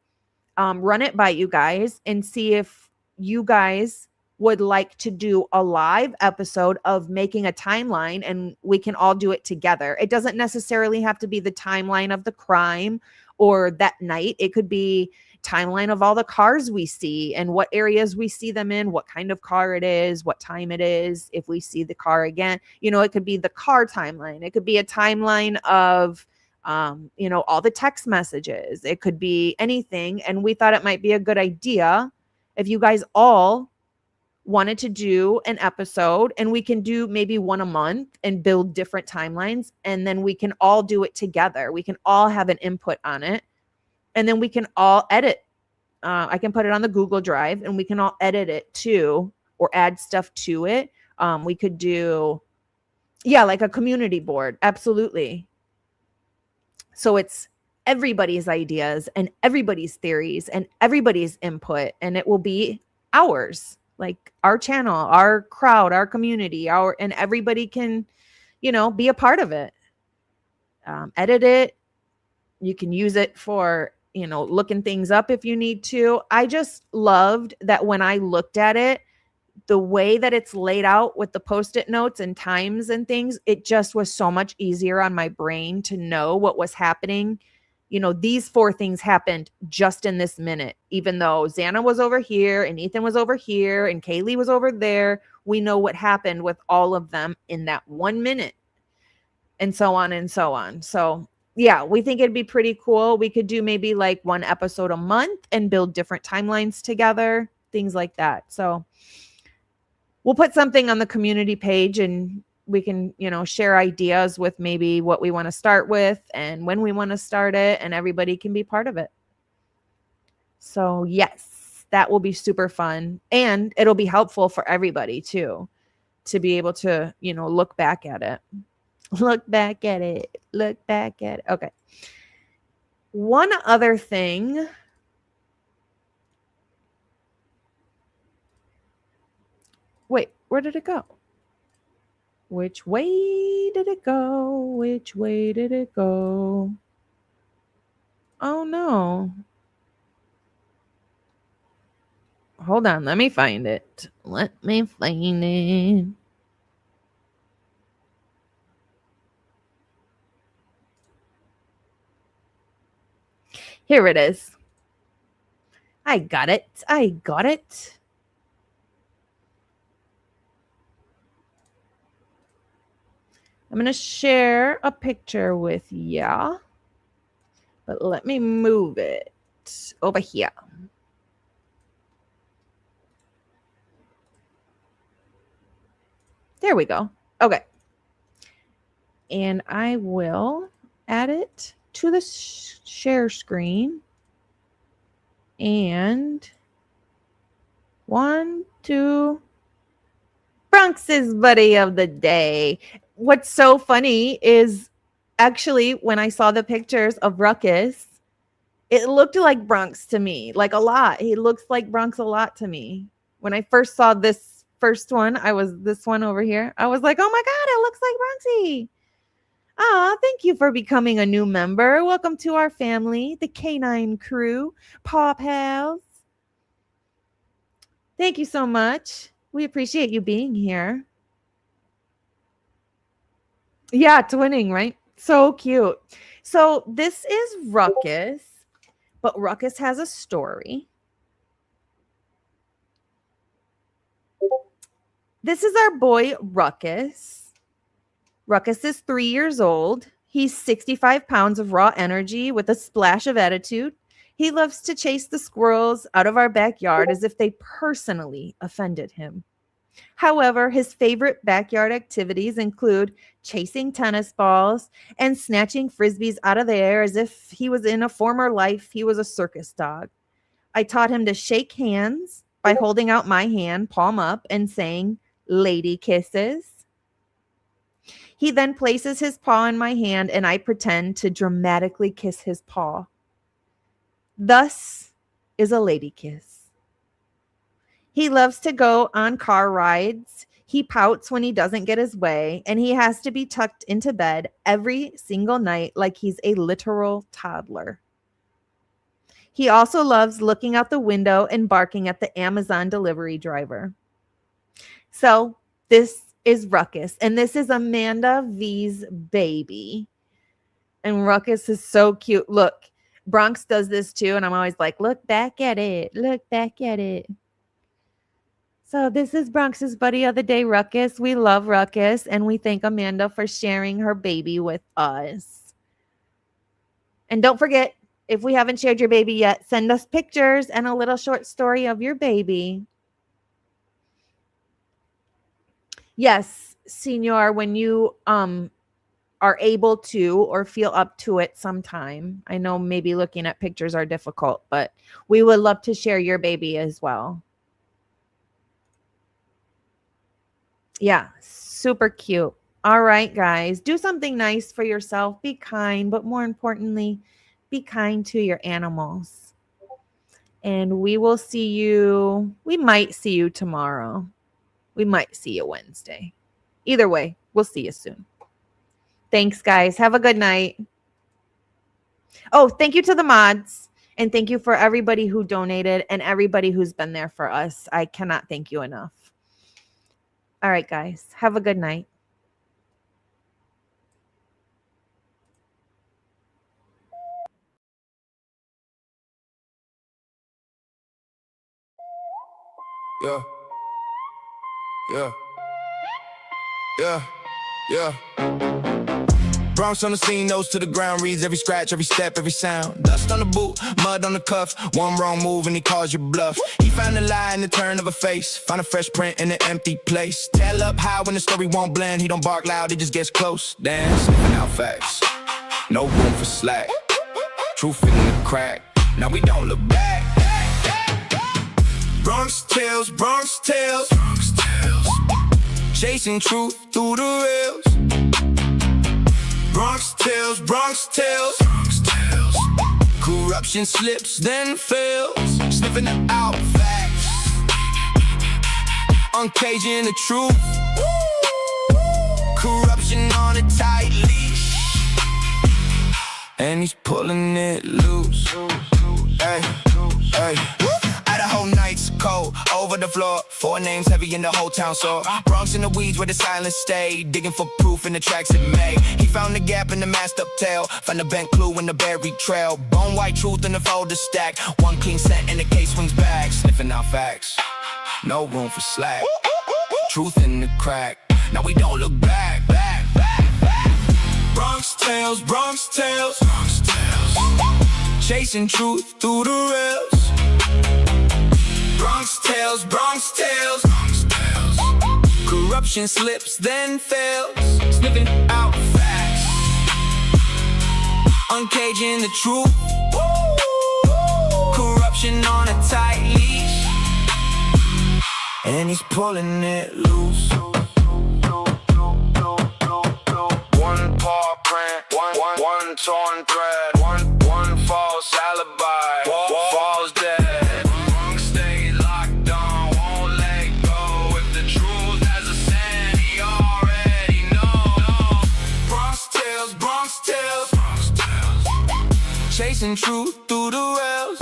run it by you guys and see if you guys would like to do a live episode of making a timeline, and we can all do it together. It doesn't necessarily have to be the timeline of the crime or that night. It could be timeline of all the cars we see and what areas we see them in, what kind of car it is, what time it is, if we see the car again. You know, it could be the car timeline. It could be a timeline of all the text messages. It could be anything. And we thought it might be a good idea if you guys all wanted to do an episode, and we can do maybe one a month and build different timelines, and then we can all do it together. We can all have an input on it, and then we can all edit. I can put it on the Google Drive, and we can all edit it too, or add stuff to it. We could do, like a community board. Absolutely. So it's everybody's ideas and everybody's theories and everybody's input, and it will be ours. Like our channel, our crowd, our community, and everybody can, be a part of it. Edit it. You can use it for, looking things up if you need to. I just loved that when I looked at it, the way that it's laid out with the post-it notes and times and things, it just was so much easier on my brain to know what was happening. These 4 things happened just in this minute, even though Xana was over here and Ethan was over here and Kaylee was over there. We know what happened with all of them in that 1 minute, and so on and so on. So yeah, we think it'd be pretty cool. We could do maybe like 1 episode a month and build different timelines together, things like that. So we'll put something on the community page, and we can, share ideas with maybe what we want to start with and when we want to start it, and everybody can be part of it. So yes, that will be super fun, and it'll be helpful for everybody too, to be able to, look back at it. Look back at it. Look back at it. Okay. One other thing. Wait, where did it go? Which way did it go? Which way did it go? Oh no. Hold on, let me find it. Let me find it. Here it is. I got it. I got it. I'm going to share a picture with ya, but let me move it over here. There we go. Okay. And I will add it to the share screen. And 1, 2, Bronx's buddy of the day. What's so funny is actually when I saw the pictures of Ruckus, it looked like Bronx to me, like a lot. He looks like Bronx a lot to me. When I first saw this first one, this one over here. I was like, oh my God, it looks like Bronxy. Ah, thank you for becoming a new member. Welcome to our family, the Canine Crew, Paw Pals. Thank you so much. We appreciate you being here. Yeah, twinning, right? So cute. So this is Ruckus, but Ruckus has a story. This is our boy Ruckus. Ruckus is 3 years old. He's 65 pounds of raw energy with a splash of attitude. He loves to chase the squirrels out of our backyard as if they personally offended him. However, his favorite backyard activities include chasing tennis balls and snatching frisbees out of the air as if he was in a former life he was a circus dog. I taught him to shake hands by holding out my hand, palm up, and saying, "Lady kisses." He then places his paw in my hand and I pretend to dramatically kiss his paw. Thus is a lady kiss. He loves to go on car rides. He pouts when he doesn't get his way, and he has to be tucked into bed every single night like he's a literal toddler. He also loves looking out the window and barking at the Amazon delivery driver. So this is Ruckus, and this is Amanda V's baby. And Ruckus is so cute. Look, Bronx does this too, and I'm always like, look back at it. Look back at it. So this is Bronx's buddy of the day, Ruckus. We love Ruckus, and we thank Amanda for sharing her baby with us. And don't forget, if we haven't shared your baby yet, send us pictures and a little short story of your baby. Yes, Senor, when you are able to or feel up to it sometime. I know maybe looking at pictures are difficult, but we would love to share your baby as well. Yeah, super cute. All right, guys, do something nice for yourself. Be kind, but more importantly, be kind to your animals. And we will see you. We might see you tomorrow. We might see you Wednesday. Either way, we'll see you soon. Thanks, guys. Have a good night. Oh, thank you to the mods. And thank you for everybody who donated and everybody who's been there for us. I cannot thank you enough. All right, guys. Have a good night. Yeah. Yeah. Yeah. Yeah. Bronx on the scene, nose to the ground, reads every scratch, every step, every sound. Dust on the boot, mud on the cuff, one wrong move and he calls you bluff. He found a lie in the turn of a face, found a fresh print in an empty place. Tell up high when the story won't blend, he don't bark loud, he just gets close. Dance, sniffing out facts, no room for slack. Truth in the crack, now we don't look back. Bronx tales, Bronx tales, Bronx tales. Chasing truth through the rails. Bronx tales, Bronx tales, Bronx tales. Corruption slips, then fails. Sniffing out facts, uncaging the truth. Corruption on a tight leash, and he's pulling it loose. Hey, hey. Idaho nights cold, over the floor. 4 names heavy in the whole town, so Bronx in the weeds where the silence stayed, digging for proof in the tracks it made. He found the gap in the masked up tail, found the bent clue in the buried trail. Bone white truth in the folder stack, one clean scent and the case swings back. Sniffing out facts, no room for slack. Truth in the crack, now we don't look back. Bronx tales, Bronx tales, Bronx tales. Chasing truth through the rails. Bronx tales, Bronx tales, Bronx tales. Corruption slips, then fails. Sniffing out facts, uncaging the truth. Corruption on a tight leash, and he's pulling it loose. One paw print, one torn thread, one false alibi, falls dead. Chasing truth through the rails.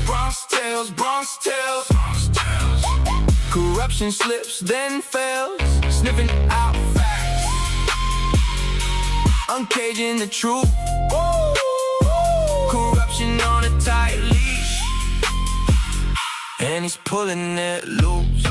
Bronx tales, Bronx tales, Bronx tales. Corruption slips, then fails. Sniffing out facts, uncaging the truth. Corruption on a tight leash, and he's pulling it loose.